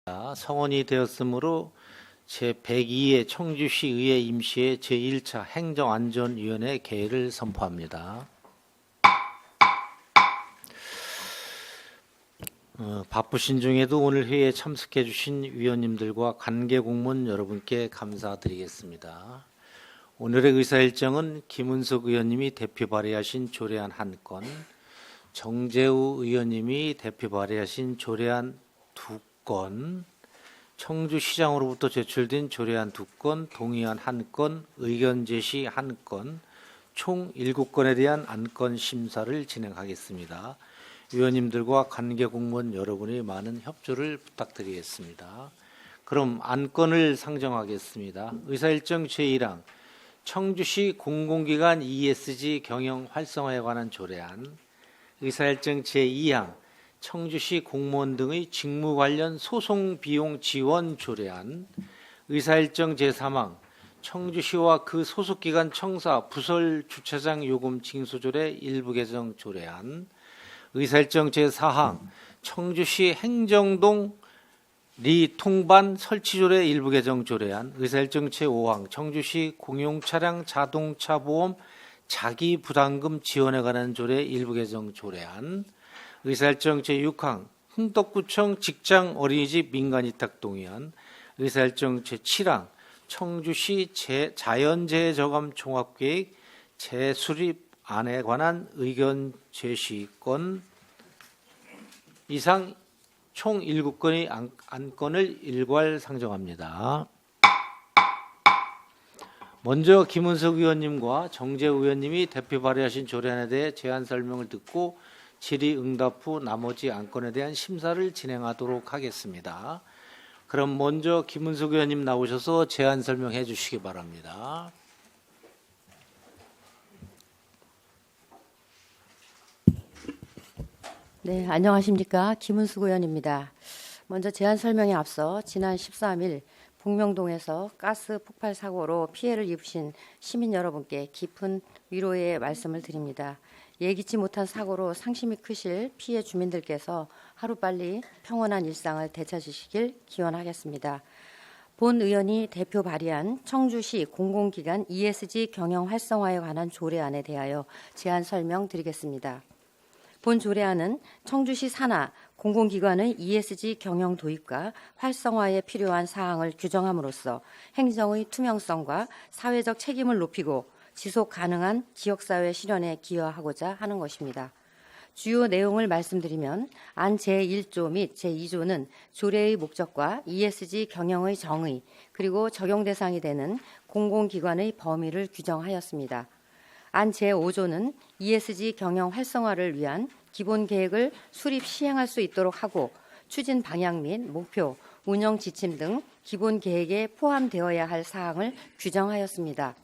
성원이 되었으므로 제102회 청주시 의회 임시회 제1차 행정안전위원회 개회를 선포합니다. 바쁘신 중에도 오늘 회의에 참석해 주신 위원님들과 관계공무원 여러분께 감사드리겠습니다. 오늘의 의사일정은 김은석 의원님이 대표 발의하신 조례안 1건, 정재우 의원님이 대표 발의하신 조례안 2건, 청주시장으로부터 제출된 조례안 2건, 동의안 1건, 의견 제시 1건, 총 7건에 대한 안건 심사를 진행하겠습니다. 위원님들과 관계공무원 여러분의 많은 협조를 부탁드리겠습니다. 그럼 안건을 상정하겠습니다. 의사일정 제1항 청주시 공공기관 ESG 경영 활성화에 관한 조례안, 의사일정 제2항 청주시 공무원 등의 직무 관련 소송 비용 지원 조례안, 의사일정 제3항 청주시와 그 소속기관 청사 부설 주차장 요금 징수조례 일부 개정 조례안, 의사일정 제4항 청주시 행정동 리통반 설치조례 일부 개정 조례안, 의사일정 제5항 청주시 공용차량 자동차 보험 자기 부담금 지원에 관한 조례 일부 개정 조례안, 의사일정 제6항 흥덕구청 직장 어린이집 민간위탁 동의안, 의사일정 제7항 청주시 자연재해 저감 종합계획 재수립안에 관한 의견 제시건 이상 총 7건의 안건을 일괄 상정합니다. 먼저 김은석 의원님과 정재우 의원님이 대표 발의하신 조례안에 대해 제안 설명을 듣고 질의응답 후 나머지 안건에 대한 심사를 진행하도록 하겠습니다. 그럼 먼저 김은석 의원님 나오셔서 제안 설명해 주시기 바랍니다. 네, 안녕하십니까. 김은숙 의원입니다. 먼저 제안 설명에 앞서 지난 13일 북명동에서 가스 폭발 사고로 피해를 입으신 시민 여러분께 깊은 위로의 말씀을 드립니다. 예기치 못한 사고로 상심이 크실 피해 주민들께서 하루빨리 평온한 일상을 되찾으시길 기원하겠습니다. 본 의원이 대표 발의한 청주시 공공기관 ESG 경영 활성화에 관한 조례안에 대하여 제안 설명드리겠습니다. 본 조례안은 청주시 산하 공공기관의 ESG 경영 도입과 활성화에 필요한 사항을 규정함으로써 행정의 투명성과 사회적 책임을 높이고 지속 가능한 지역사회 실현에 기여하고자 하는 것입니다. 주요 내용을 말씀드리면 안 제1조 및 제2조는 조례의 목적과 ESG 경영의 정의 그리고 적용 대상이 되는 공공기관의 범위를 규정하였습니다. 안 제5조는 ESG 경영 활성화를 위한 기본 계획을 수립 시행할 수 있도록 하고 추진 방향 및 목표, 운영 지침 등 기본 계획에 포함되어야 할 사항을 규정하였습니다.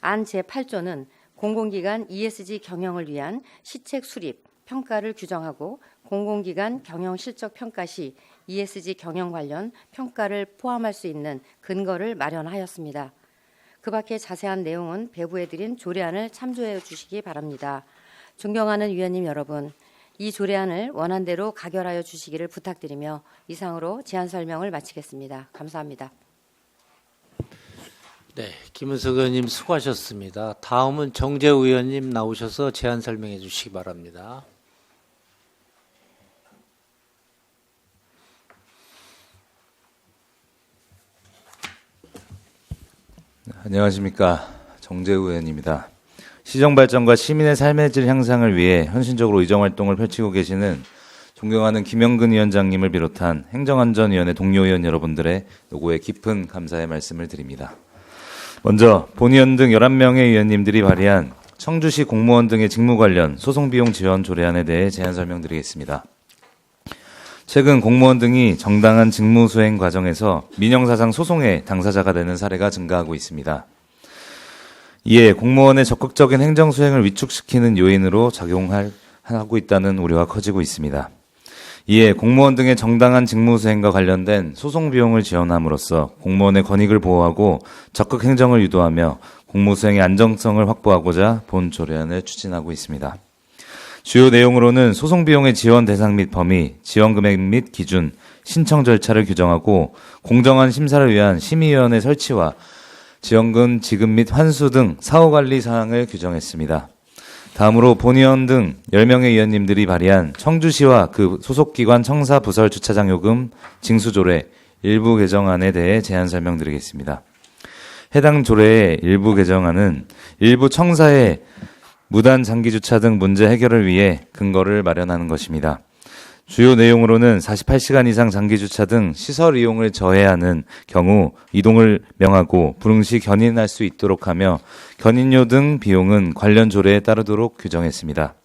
안 제8조는 공공기관 ESG 경영을 위한 시책 수립, 평가를 규정하고 공공기관 경영 실적 평가 시 ESG 경영 관련 평가를 포함할 수 있는 근거를 마련하였습니다. 그 밖에 자세한 내용은 배부해드린 조례안을 참조해 주시기 바랍니다. 존경하는 위원님 여러분, 이 조례안을 원안대로 가결하여 주시기를 부탁드리며 이상으로 제안 설명을 마치겠습니다. 감사합니다. 네, 김은석 의원님 수고하셨습니다. 다음은 정재우 의원님 나오셔서 제안 설명해 주시기 바랍니다. 안녕하십니까. 정재우 의원입니다. 시정발전과 시민의 삶의 질 향상을 위해 헌신적으로 의정활동을 펼치고 계시는 존경하는 김영근 위원장님을 비롯한 행정안전위원회 동료 의원 여러분들의 노고에 깊은 감사의 말씀을 드립니다. 먼저 본의원 등 11명의 의원님들이 발의한 청주시 공무원 등의 직무 관련 소송비용 지원 조례안에 대해 제안 설명드리겠습니다. 최근 공무원 등이 정당한 직무 수행 과정에서 민형사상 소송의 당사자가 되는 사례가 증가하고 있습니다. 이에 공무원의 적극적인 행정 수행을 위축시키는 요인으로 작용하고 있다는 우려가 커지고 있습니다. 이에 공무원 등의 정당한 직무 수행과 관련된 소송 비용을 지원함으로써 공무원의 권익을 보호하고 적극 행정을 유도하며 공무 수행의 안정성을 확보하고자 본 조례안을 추진하고 있습니다. 주요 내용으로는 소송 비용의 지원 대상 및 범위, 지원 금액 및 기준, 신청 절차를 규정하고 공정한 심사를 위한 심의위원회 설치와 지원금 지급 및 환수 등 사후관리 사항을 규정했습니다. 다음으로 본위원 등 10명의 위원님들이 발의한 청주시와 그 소속기관 청사 부설 주차장 요금 징수조례 일부 개정안에 대해 제안 설명드리겠습니다. 해당 조례의 일부 개정안은 일부 청사의 무단 장기주차 등 문제 해결을 위해 근거를 마련하는 것입니다. 주요 내용으로는 48시간 이상 장기주차 등 시설 이용을 저해하는 경우 이동을 명하고 불응 시 견인할 수 있도록 하며 견인료 등 비용은 관련 조례에 따르도록 규정했습니다.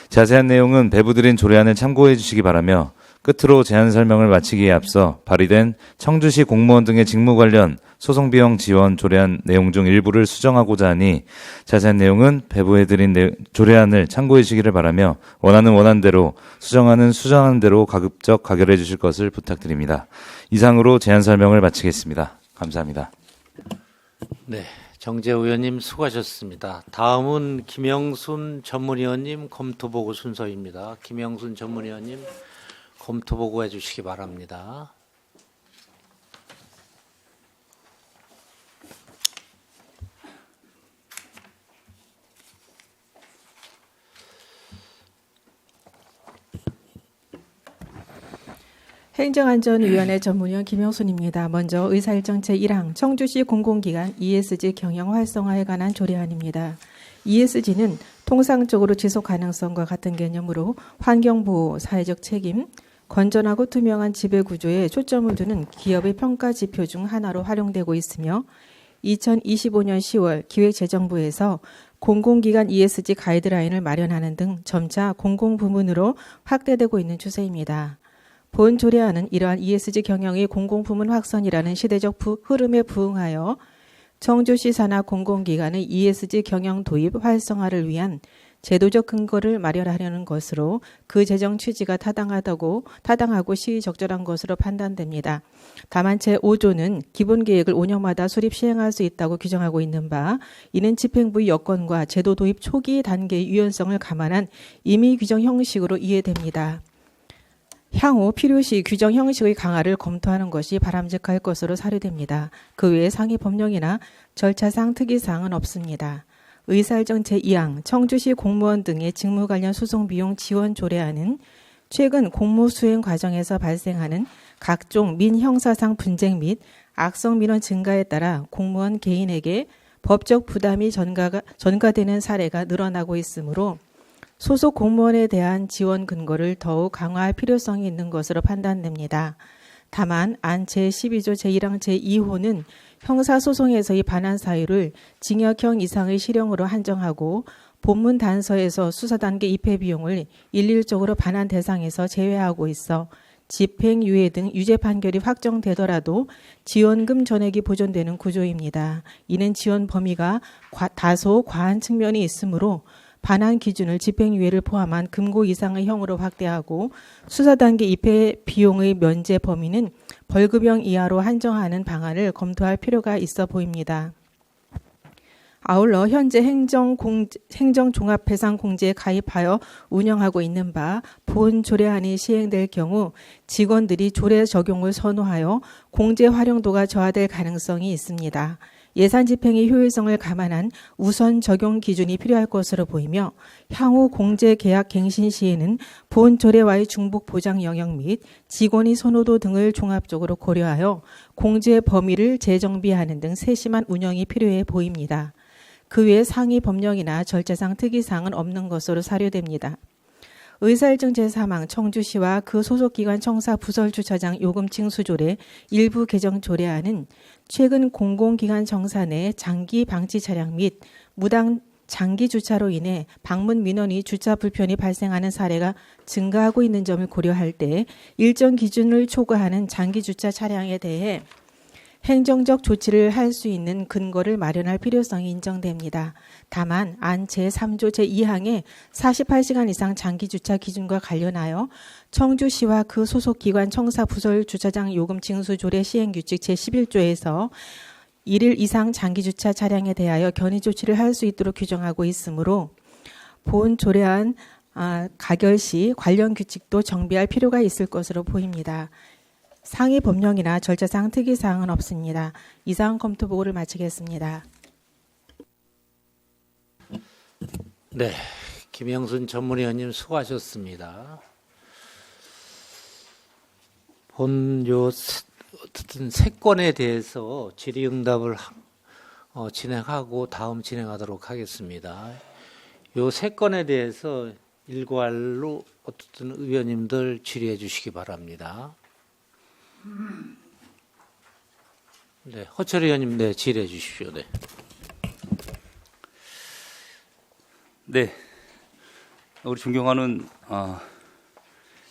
자세한 내용은 배부드린 조례안을 참고해 주시기 바라며 끝으로 제안 설명을 마치기에 앞서 발의된 청주시 공무원 등의 직무 관련 소송비용 지원 조례안 내용 중 일부를 수정하고자 하니 자세한 내용은 배부해드린 조례안을 참고해 주시기를 바라며 원하는 원안대로 수정하는 대로 가급적 가결해 주실 것을 부탁드립니다. 이상으로 제안 설명을 마치겠습니다. 감사합니다. 네, 정재 의원님 수고하셨습니다. 다음은 김영순 전문위원님 검토보고 순서입니다. 김영순 전문위원님 검토보고 해주시기 바랍니다. 행정안전위원회 전문위원 김영순입니다. 먼저 의사일정 제1항 청주시 공공기관 ESG 경영 활성화에 관한 조례안입니다. ESG는 통상적으로 지속 가능성과 같은 개념으로 환경보호, 사회적 책임, 건전하고 투명한 지배구조에 초점을 두는 기업의 평가 지표 중 하나로 활용되고 있으며 2025년 10월 기획재정부에서 공공기관 ESG 가이드라인을 마련하는 등 점차 공공부문으로 확대되고 있는 추세입니다. 본 조례안은 이러한 ESG 경영의 공공부문 확산이라는 시대적 흐름에 부응하여 청주시 산하 공공기관의 ESG 경영 도입 활성화를 위한 제도적 근거를 마련하려는 것으로 그 재정 취지가 타당하고 시의적절한 것으로 판단됩니다. 다만 제5조는 기본 계획을 5년마다 수립 시행할 수 있다고 규정하고 있는 바 이는 집행부의 여건과 제도 도입 초기 단계의 유연성을 감안한 임의 규정 형식으로 이해됩니다. 향후 필요시 규정 형식의 강화를 검토하는 것이 바람직할 것으로 사료됩니다. 그 외에 상위 법령이나 절차상 특이사항은 없습니다. 의사일정 제2항 청주시 공무원 등의 직무 관련 소송 비용 지원 조례안은 최근 공무 수행 과정에서 발생하는 각종 민형사상 분쟁 및 악성 민원 증가에 따라 공무원 개인에게 법적 부담이 전가되는 사례가 늘어나고 있으므로 소속 공무원에 대한 지원 근거를 더욱 강화할 필요성이 있는 것으로 판단됩니다. 다만 안 제12조 제1항 제2호는 형사소송에서의 반환 사유를 징역형 이상의 실형으로 한정하고 본문 단서에서 수사단계 입회 비용을 일률적으로 반환 대상에서 제외하고 있어 집행유예 등 유죄 판결이 확정되더라도 지원금 전액이 보존되는 구조입니다. 이는 지원 범위가 다소 과한 측면이 있으므로 반환 기준을 집행유예를 포함한 금고 이상의 형으로 확대하고 수사단계 입회 비용의 면제 범위는 벌금형 이하로 한정하는 방안을 검토할 필요가 있어 보입니다. 아울러 현재 행정종합배상공제에 가입하여 운영하고 있는 바 본 조례안이 시행될 경우 직원들이 조례 적용을 선호하여 공제 활용도가 저하될 가능성이 있습니다. 예산 집행의 효율성을 감안한 우선 적용 기준이 필요할 것으로 보이며 향후 공제 계약 갱신 시에는 본 조례와의 중복 보장 영역 및 직원의 선호도 등을 종합적으로 고려하여 공제 범위를 재정비하는 등 세심한 운영이 필요해 보입니다. 그 외 상위 법령이나 절차상 특이사항은 없는 것으로 사료됩니다. 의사일정 제3항 청주시와 그 소속기관 청사 부설주차장 요금 징수조례 일부 개정 조례안은 최근 공공기관 정사 내 장기 방치 차량 및 무당 장기 주차로 인해 방문 민원이 주차 불편이 발생하는 사례가 증가하고 있는 점을 고려할 때 일정 기준을 초과하는 장기 주차 차량에 대해 행정적 조치를 할 수 있는 근거를 마련할 필요성이 인정됩니다. 다만 안 제3조 제2항의 48시간 이상 장기 주차 기준과 관련하여 청주시와 그 소속기관 청사 부설 주차장 요금 징수 조례 시행 규칙 제11조에서 1일 이상 장기 주차 차량에 대하여 견의 조치를 할 수 있도록 규정하고 있으므로 본 조례안 가결 시 관련 규칙도 정비할 필요가 있을 것으로 보입니다. 상위 법령이나 절차상 특이사항은 없습니다. 이상 검토 보고를 마치겠습니다. 네, 김영순 전문위원님 수고하셨습니다. 어쨌든 세 건에 대해서 질의응답을 진행하고 다음 진행하도록 하겠습니다. 요 세 건에 대해서 일괄로 어쨌든 의원님들 질의해 주시기 바랍니다. 네, 허철 의원님, 네, 질의해 주십시오. 네. 네, 우리 존경하는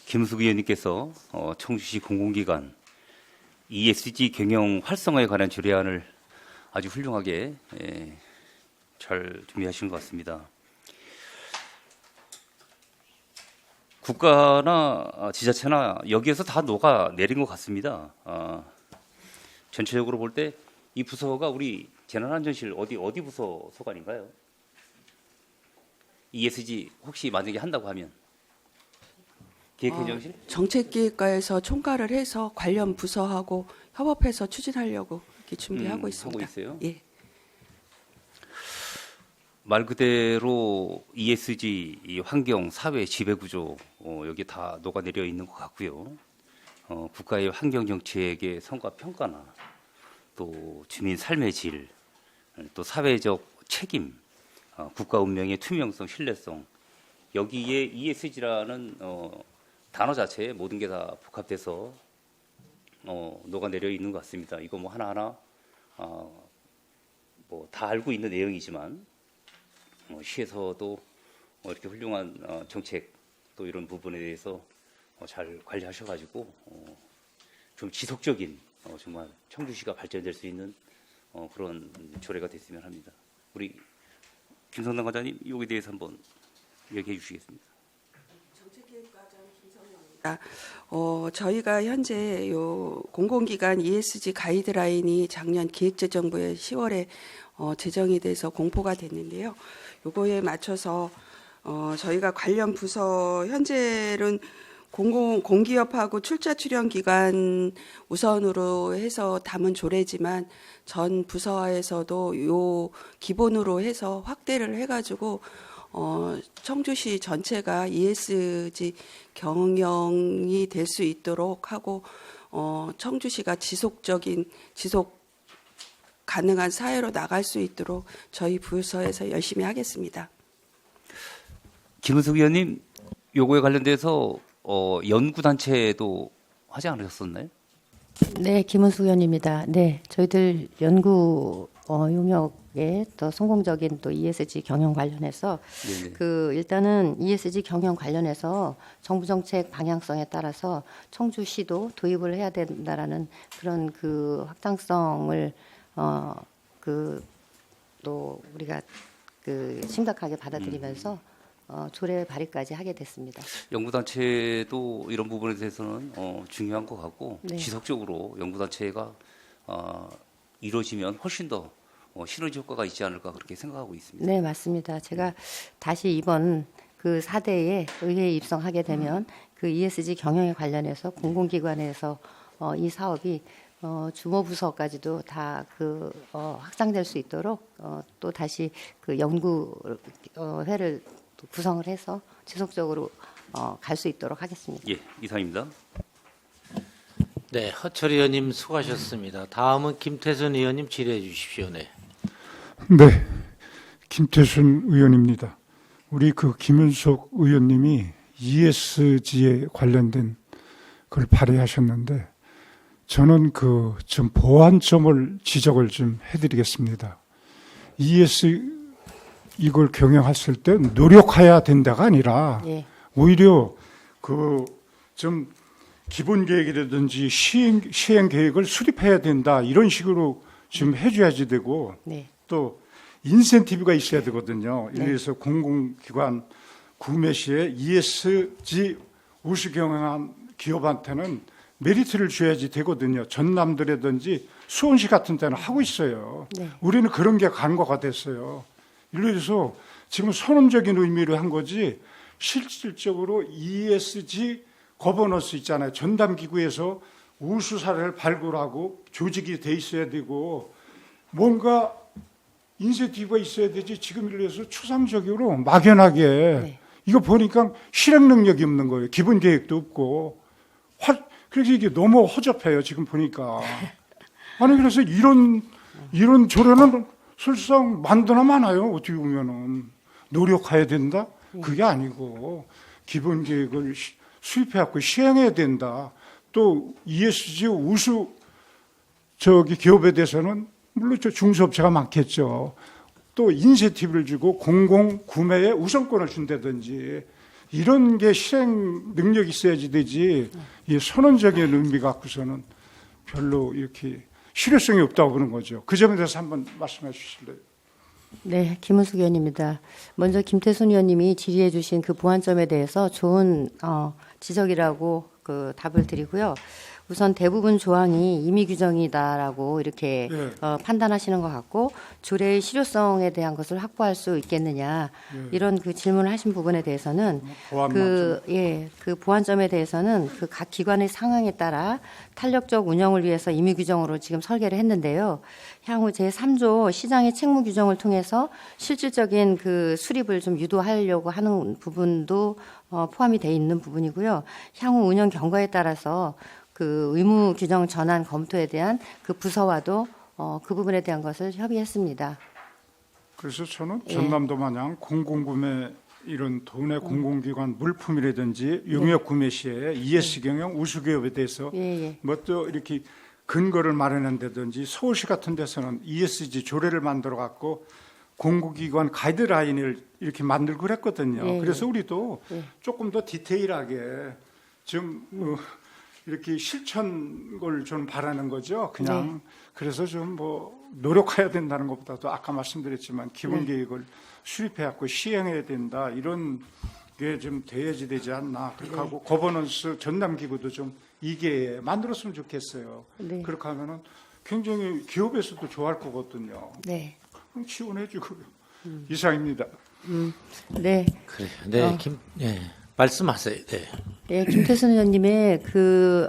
김은숙 의원님께서 청주시 공공기관 ESG 경영 활성화에 관한 질의안을 아주 훌륭하게 잘 준비하신 것 같습니다. 국가나 지자체나 여기에서 다 녹아내린 것 같습니다. 전체적으로 볼 때 이 부서가 우리 재난안전실 어디 부서 소관인가요? ESG 혹시 만약에 한다고 하면 기획행정실? 정책기획과에서 총괄을 해서 관련 부서하고 협업해서 추진하려고 이렇게 준비하고 있습니다. 하고 있어요? 예. 말 그대로 ESG, 이 환경, 사회, 지배구조 여기 다 녹아내려 있는 것 같고요. 국가의 환경 정책의 성과 평가나 또 주민 삶의 질, 또 사회적 책임, 국가 운명의 투명성, 신뢰성 여기에 ESG라는 단어 자체에 모든 게 다 복합돼서 녹아내려 있는 것 같습니다. 이거 뭐 하나하나 뭐 다 알고 있는 내용이지만 시에서도 이렇게 훌륭한 정책 또 이런 부분에 대해서 잘 관리하셔가지고 좀 지속적인 정말 청주시가 발전될 수 있는 그런 조례가 됐으면 합니다. 우리 김성남 과장님 여기에 대해서 한번 얘기해 주시겠습니다. 저희가 현재 요 공공기관 ESG 가이드라인이 작년 기획재정부에 10월에 제정이 돼서 공포가 됐는데요. 요거에 맞춰서 저희가 관련 부서 현재는 공기업하고 출자 출연 기관 우선으로 해서 담은 조례지만 전 부서에서도 요 기본으로 해서 확대를 해가지고 청주시 전체가 ESG 경영이 될 수 있도록 하고 청주시가 지속 가능한 사회로 나갈 수 있도록 저희 부서에서 열심히 하겠습니다. 김은숙 의원님 요거에 관련돼서 연구단체도 하지 않으셨었나요? 네, 김은수 의원입니다. 네, 저희들 연구 용역에 또 성공적인 또 ESG 경영 관련해서 네네. 일단은 ESG 경영 관련해서 정부 정책 방향성에 따라서 청주시도 도입을 해야 된다라는 그런 확장성을 또 우리가 심각하게 받아들이면서 조례 발의까지 하게 됐습니다. 연구단체도 이런 부분에 대해서는 중요한 것 같고 네. 지속적으로 연구단체가 이루어지면 훨씬 더 시너지 효과가 있지 않을까 그렇게 생각하고 있습니다. 네, 맞습니다. 제가 다시 이번 4대에 의회에 입성하게 되면 ESG 경영에 관련해서 공공기관에서 이 사업이 주모부서까지도 다 확장될 수 있도록 또 다시 연구회를 구성을 해서 지속적으로 갈 수 있도록 하겠습니다. 예, 이상입니다. 네, 허철 의원님 수고하셨습니다. 다음은 김태순 의원님 질의해 주십시오. 네. 네, 김태순 의원입니다. 우리 김윤석 의원님이 ESG에 관련된 걸 발의하셨는데 저는 좀 보완점을 지적을 좀 해드리겠습니다. 이걸 경영했을 때 노력해야 된다가 아니라 예. 오히려 좀 기본 계획이라든지 시행 계획을 수립해야 된다 이런 식으로 좀 해줘야지 되고 네. 또 인센티브가 있어야 되거든요. 네. 예를 들어서 공공기관 구매 시에 ESG 우수 경영한 기업한테는 메리트를 줘야지 되거든요. 전남도라든지 수원시 같은 데는 하고 있어요. 네. 우리는 그런 게 간과가 됐어요. 예를 들어서 지금 선언적인 의미로 한 거지 실질적으로 ESG 거버넌스 있잖아요. 전담기구에서 우수 사례를 발굴하고 조직이 돼 있어야 되고 뭔가 인센티브가 있어야 되지. 지금 예를 들어서 추상적으로 막연하게 네. 이거 보니까 실행 능력이 없는 거예요. 기본 계획도 없고. 그래서 이게 너무 허접해요. 지금 보니까. 아니 그래서 이런 조례는 설상 만드나 마나요. 어떻게 보면은 노력해야 된다. 그게 아니고 기본 계획을 수립해갖고 시행해야 된다. 또 ESG 우수 기업에 대해서는 물론 저 중소업체가 많겠죠. 또 인센티브를 주고 공공 구매에 우선권을 준다든지 이런 게 실행 능력이 있어야지 되지. 이 선언적인 의미 갖고서는 별로 이렇게 실효성이 없다고 보는 거죠. 그 점에 대해서 한번 말씀해 주실래요? 네, 김은숙 의원입니다. 먼저 김태순 의원님이 질의해 주신 그 보완점에 대해서 좋은 지적이라고 그 답을 드리고요. 우선 대부분 조항이 임의 규정이다라고 이렇게 네. 판단하시는 것 같고 조례의 실효성에 대한 것을 확보할 수 있겠느냐 이런 그 질문을 하신 부분에 대해서는 그 보완점에 대해서는 그 각 기관의 상황에 따라 탄력적 운영을 위해서 임의 규정으로 지금 설계를 했는데요. 향후 제3조 시장의 책무 규정을 통해서 실질적인 그 수립을 좀 유도하려고 하는 부분도 포함이 돼 있는 부분이고요. 향후 운영 경과에 따라서 그 의무 규정 전환 검토에 대한 그 부서와도 그 부분에 대한 것을 협의했습니다. 그래서 저는 전남도 마냥 공공구매 이런 도내 공공기관 물품이라든지 용역 구매 시에 ESG 경영 우수기업에 대해서 뭐 또 이렇게 근거를 마련한다든지 서울시 같은 데서는 ESG 조례를 만들어 갖고 공공기관 가이드라인을 이렇게 만들고 그랬거든요. 그래서 우리도 조금 더 디테일하게 좀 이렇게 실천을 좀 바라는 거죠. 그냥 그래서 좀 뭐 노력해야 된다는 것보다도 아까 말씀드렸지만 기본 계획을 수립해갖고 시행해야 된다 이런 게 좀 돼야지 되지 않나. 그렇게 하고 거버넌스 전담기구도 좀 이게 만들었으면 좋겠어요. 그렇게 하면은 굉장히 기업에서도 좋아할 거거든요. 네. 그럼 지원해주고요. 이상입니다. 네. 그래요. 네, 말씀하세요. 네. 예, 김태순 의원님의 그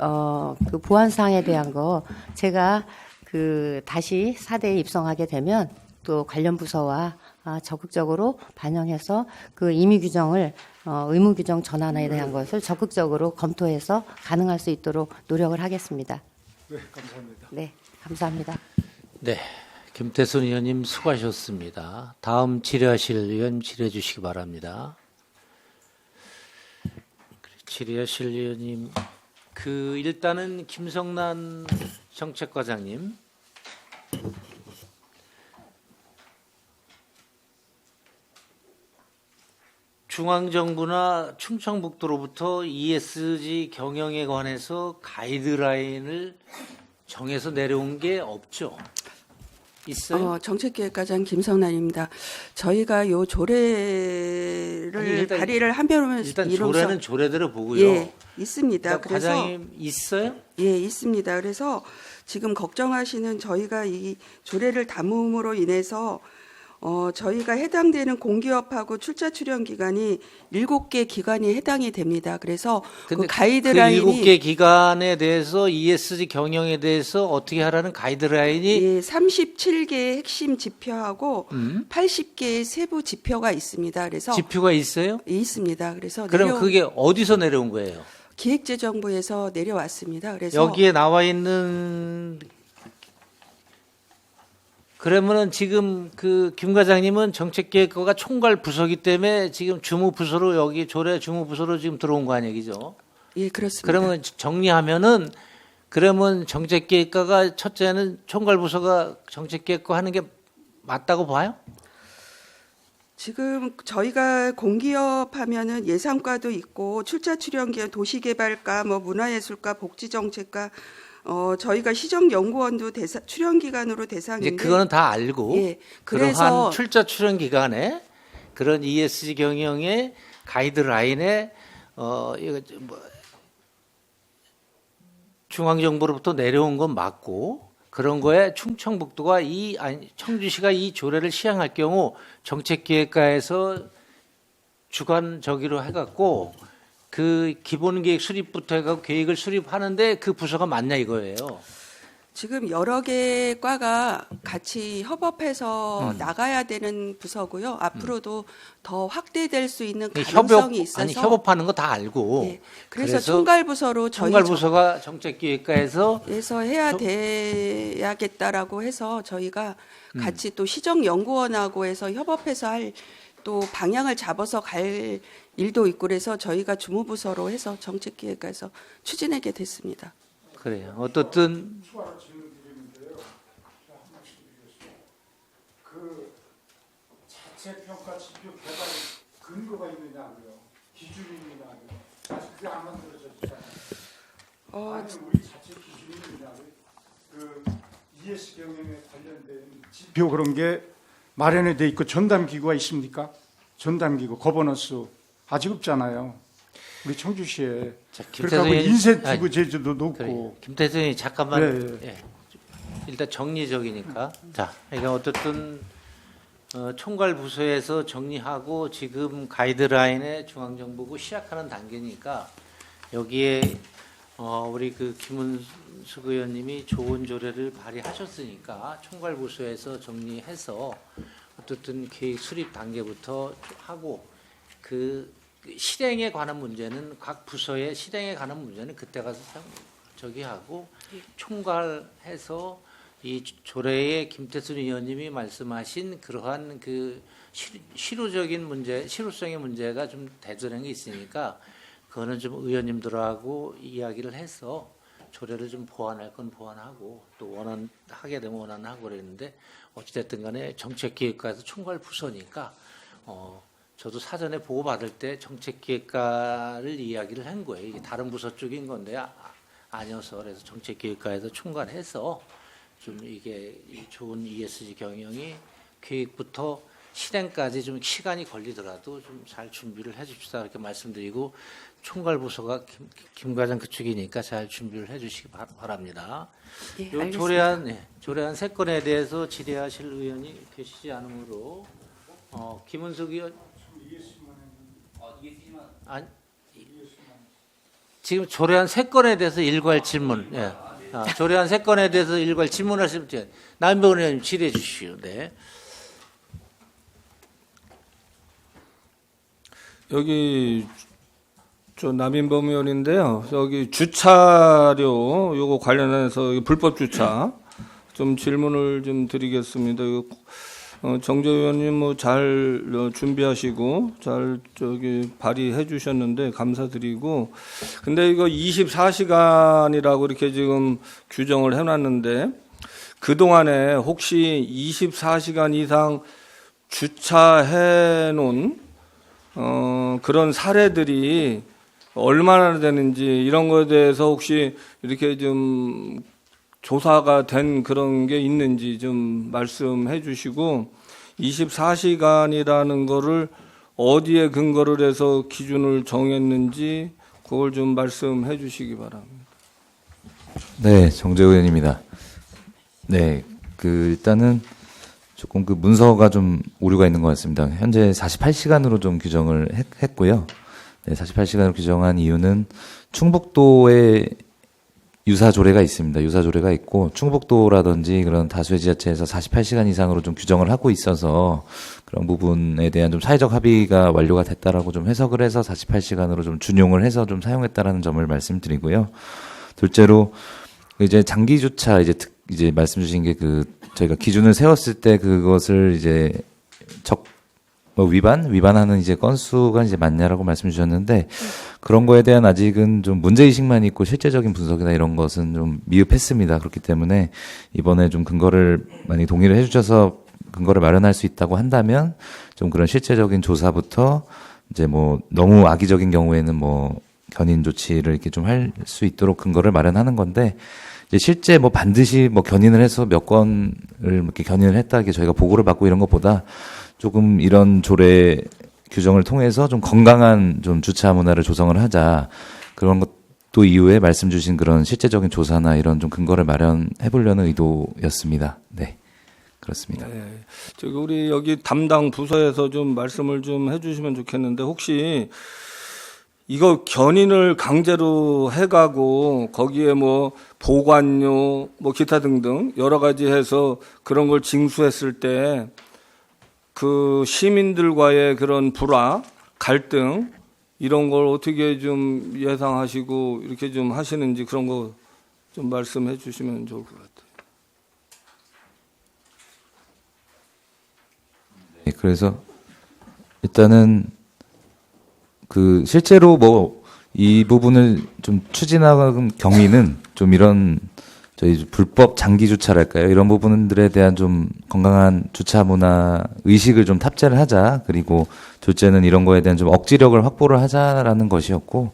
보완사항에 대한 거 제가 그 다시 4대에 입성하게 되면 또 관련 부서와 적극적으로 반영해서 그 임의 규정을 의무 규정 전환에 대한 것을 적극적으로 검토해서 가능할 수 있도록 노력을 하겠습니다. 네, 감사합니다. 네, 감사합니다. 네. 김태순 의원님 수고하셨습니다. 다음 질의하실 의원 질의해 주시기 바랍니다. 질의하실 의원님, 일단은 김성난 정책과장님. 중앙정부나 충청북도로부터 ESG 경영에 관해서 가이드라인을 정해서 내려온 게 없죠? 있어요? 정책기획과장 김성란입니다. 저희가 요 조례를 발의를 한편으로 일단 이루어서 조례는 조례대로 보고요. 예, 있습니다. 그래서 과장님 있어요? 예, 있습니다. 그래서 지금 걱정하시는 저희가 이 조례를 담음으로 인해서 저희가 해당되는 공기업하고 출자 출연 기관이 7개 기관이 해당이 됩니다. 그래서 그 가이드라인이 그 7개 기관에 대해서 ESG 경영에 대해서 어떻게 하라는 가이드라인이 예, 37개의 핵심 지표하고 80개의 세부 지표가 있습니다. 그래서 지표가 있어요? 있습니다. 그래서 그럼 그게 어디서 내려온 거예요? 기획재정부에서 내려왔습니다. 그래서 여기에 나와 있는 그러면은 지금 그 김 과장님은 정책기획과가 총괄 부서기 때문에 지금 주무부서로 여기 조례 주무부서로 지금 들어온 거 아니에요, 그죠? 예, 그렇습니다. 그러면 정리하면은 그러면 정책기획과가 첫째는 총괄 부서가 정책기획과 하는 게 맞다고 봐요? 지금 저희가 공기업 하면은 예산과도 있고 출자 출연기관 도시개발과 뭐 문화예술과 복지정책과 저희가 시정연구원도 출연 기관으로 대상인데 이제 그거는 다 알고 예, 그러한 그래서 출자 출연 기간에 그런 ESG 경영의 가이드라인에 이거 뭐 중앙정부로부터 내려온 건 맞고 그런 거에 충청북도가 청주시가 이 조례를 시행할 경우 정책기획과에서 주관적으로 해갖고 그 기본 계획 수립부터 해갖고 계획을 수립하는데 그 부서가 맞냐 이거예요. 지금 여러 개 과가 같이 협업해서 나가야 되는 부서고요. 앞으로도 더 확대될 수 있는 가능성이 있어서 아니 협업하는 거 다 알고. 예, 그래서 총괄부서로 저희 총괄부서가 정책기획과에서 에서 해야 돼야겠다라고 해서 저희가 같이 또 시정연구원하고 해서 협업해서 할 또 방향을 잡아서 갈 일도 있고 그래서 저희가 주무부서로 해서 정책기획과에서 추진하게 됐습니다. 그래요. 어떻든 추가로 질문 드리는데요. 한 말씀 드리겠습니다. 그 자체 평가 지표 개발 근거가 있느냐고요. 기준이 있느냐고요. 아직 그게 안 만들어졌잖아요. 아니 우리 자체 기준이 있느냐고요. 그 ES 경영에 관련된 지표 그런 게 마련이 돼 있고 전담 기구가 있습니까? 전담 기구 거버넌스 아직 없잖아요. 우리 청주시에. 자, 그러니까 뭐 인센티브 제도도 높고. 김태선이 잠깐만 네. 예. 일단 정리적이니까 자 그러니까 어쨌든 총괄 부서에서 정리하고 지금 가이드라인에 중앙정부고 시작하는 단계니까 여기에 우리 그 김은숙 의원님이 좋은 조례를 발의하셨으니까 총괄 부서에서 정리해서 어쨌든 계획 수립 단계부터 하고 그 실행에 관한 문제는 각 부서의 실행에 관한 문제는 그때 가서 저기 하고 총괄해서 이 조례에 김태순 의원님이 말씀하신 그러한 그 실효적인 문제, 실효성의 문제가 좀 대두되는 게 있으니까 그거는 좀 의원님들하고 이야기를 해서 조례를 좀 보완할 건 보완하고 또 하게 되면 원안하고 그랬는데 어찌됐든 간에 정책기획과에서 총괄 부서니까 저도 사전에 보고받을 때 정책기획과를 이야기를 한 거예요. 이게 다른 부서 쪽인 건데 아니어서 그래서 정책기획과에서 총괄해서 좀 이게 좋은 ESG 경영이 계획부터 실행까지 좀 시간이 걸리더라도 좀 잘 준비를 해 줍시다 이렇게 말씀드리고 총괄부서가 김 과장 그쪽이니까 잘 준비를 해 주시기 바랍니다. 예, 요 알겠습니다. 조례안 3건에 대해서 질의하실 의원이 계시지 않으므로 김은숙 의원 아니, 지금 조례안 3건에 대해서 일괄 질문 조례안 3건에 대해서 일괄 질문하실 때 남병원 의원님 질의해 주시오. 네. 여기 저 남인범 의원인데요. 여기 주차료 요거 관련해서 불법 주차 좀 질문을 좀 드리겠습니다. 정재 의원님 뭐 잘 준비하시고 잘 저기 발의해 주셨는데 감사드리고 근데 이거 24시간이라고 이렇게 지금 규정을 해놨는데 그동안에 혹시 24시간 이상 주차해 놓은 그런 사례들이 얼마나 되는지 이런 거에 대해서 혹시 이렇게 좀 조사가 된 그런 게 있는지 좀 말씀해 주시고 24시간이라는 거를 어디에 근거를 해서 기준을 정했는지 그걸 좀 말씀해 주시기 바랍니다. 네, 정재 의원입니다. 네, 일단은 조금 그 문서가 좀 오류가 있는 것 같습니다. 현재 48시간으로 좀 규정을 했고요. 네, 48시간으로 규정한 이유는 충북도에 유사 조례가 있습니다. 유사 조례가 있고 충북도라든지 그런 다수의 지자체에서 48시간 이상으로 좀 규정을 하고 있어서 그런 부분에 대한 좀 사회적 합의가 완료가 됐다라고 좀 해석을 해서 48시간으로 좀 준용을 해서 좀 사용했다라는 점을 말씀드리고요. 둘째로 이제 장기 주차 이제 말씀 주신 게 저희가 기준을 세웠을 때 그것을 이제 위반하는 이제 건수가 이제 맞냐라고 말씀 주셨는데 그런 거에 대한 아직은 좀 문제의식만 있고 실제적인 분석이나 이런 것은 좀 미흡했습니다. 그렇기 때문에 이번에 좀 근거를 많이 동의를 해주셔서 근거를 마련할 수 있다고 한다면 좀 그런 실제적인 조사부터 이제 뭐 너무 악의적인 경우에는 뭐 견인 조치를 이렇게 좀 할 수 있도록 근거를 마련하는 건데 이제 실제 뭐 반드시 뭐 견인을 해서 몇 건을 이렇게 견인을 했다 이게 저희가 보고를 받고 이런 것보다 조금 이런 조례 규정을 통해서 좀 건강한 좀 주차 문화를 조성을 하자 그런 것도 이후에 말씀 주신 그런 실제적인 조사나 이런 좀 근거를 마련해 보려는 의도였습니다. 네, 그렇습니다. 네. 저기 우리 여기 담당 부서에서 좀 말씀을 좀 해주시면 좋겠는데 혹시 이거 견인을 강제로 해가고 거기에 뭐 보관료 뭐 기타 등등 여러 가지 해서 그런 걸 징수했을 때 그 시민들과의 그런 불화, 갈등 이런 걸 어떻게 좀 예상하시고 이렇게 좀 하시는지 그런 거 좀 말씀해 주시면 좋을 것 같아요. 네, 그래서 일단은 그 실제로 뭐 이 부분을 좀 추진하는 경위는 좀 이런 저희 불법 장기 주차랄까요? 이런 부분들에 대한 좀 건강한 주차 문화 의식을 좀 탑재를 하자. 그리고 둘째는 이런 거에 대한 좀 억지력을 확보를 하자라는 것이었고,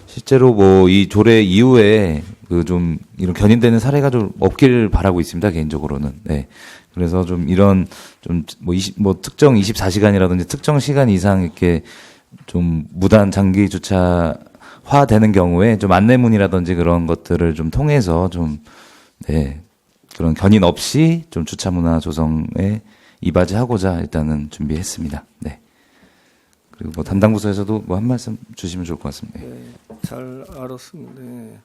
실제로 뭐 이 조례 이후에 그 좀 이런 견인되는 사례가 좀 없기를 바라고 있습니다. 개인적으로는. 네. 그래서 좀 이런 좀 뭐 특정 24시간이라든지 특정 시간 이상 이렇게 좀 무단 장기 주차화 되는 경우에 좀 안내문이라든지 그런 것들을 좀 통해서 좀 네, 그런 견인 없이 좀 주차 문화 조성에 이바지하고자 일단은 준비했습니다. 네. 그리고 뭐 담당 부서에서도 뭐 한 말씀 주시면 좋을 것 같습니다. 네, 잘 알았습니다. 네.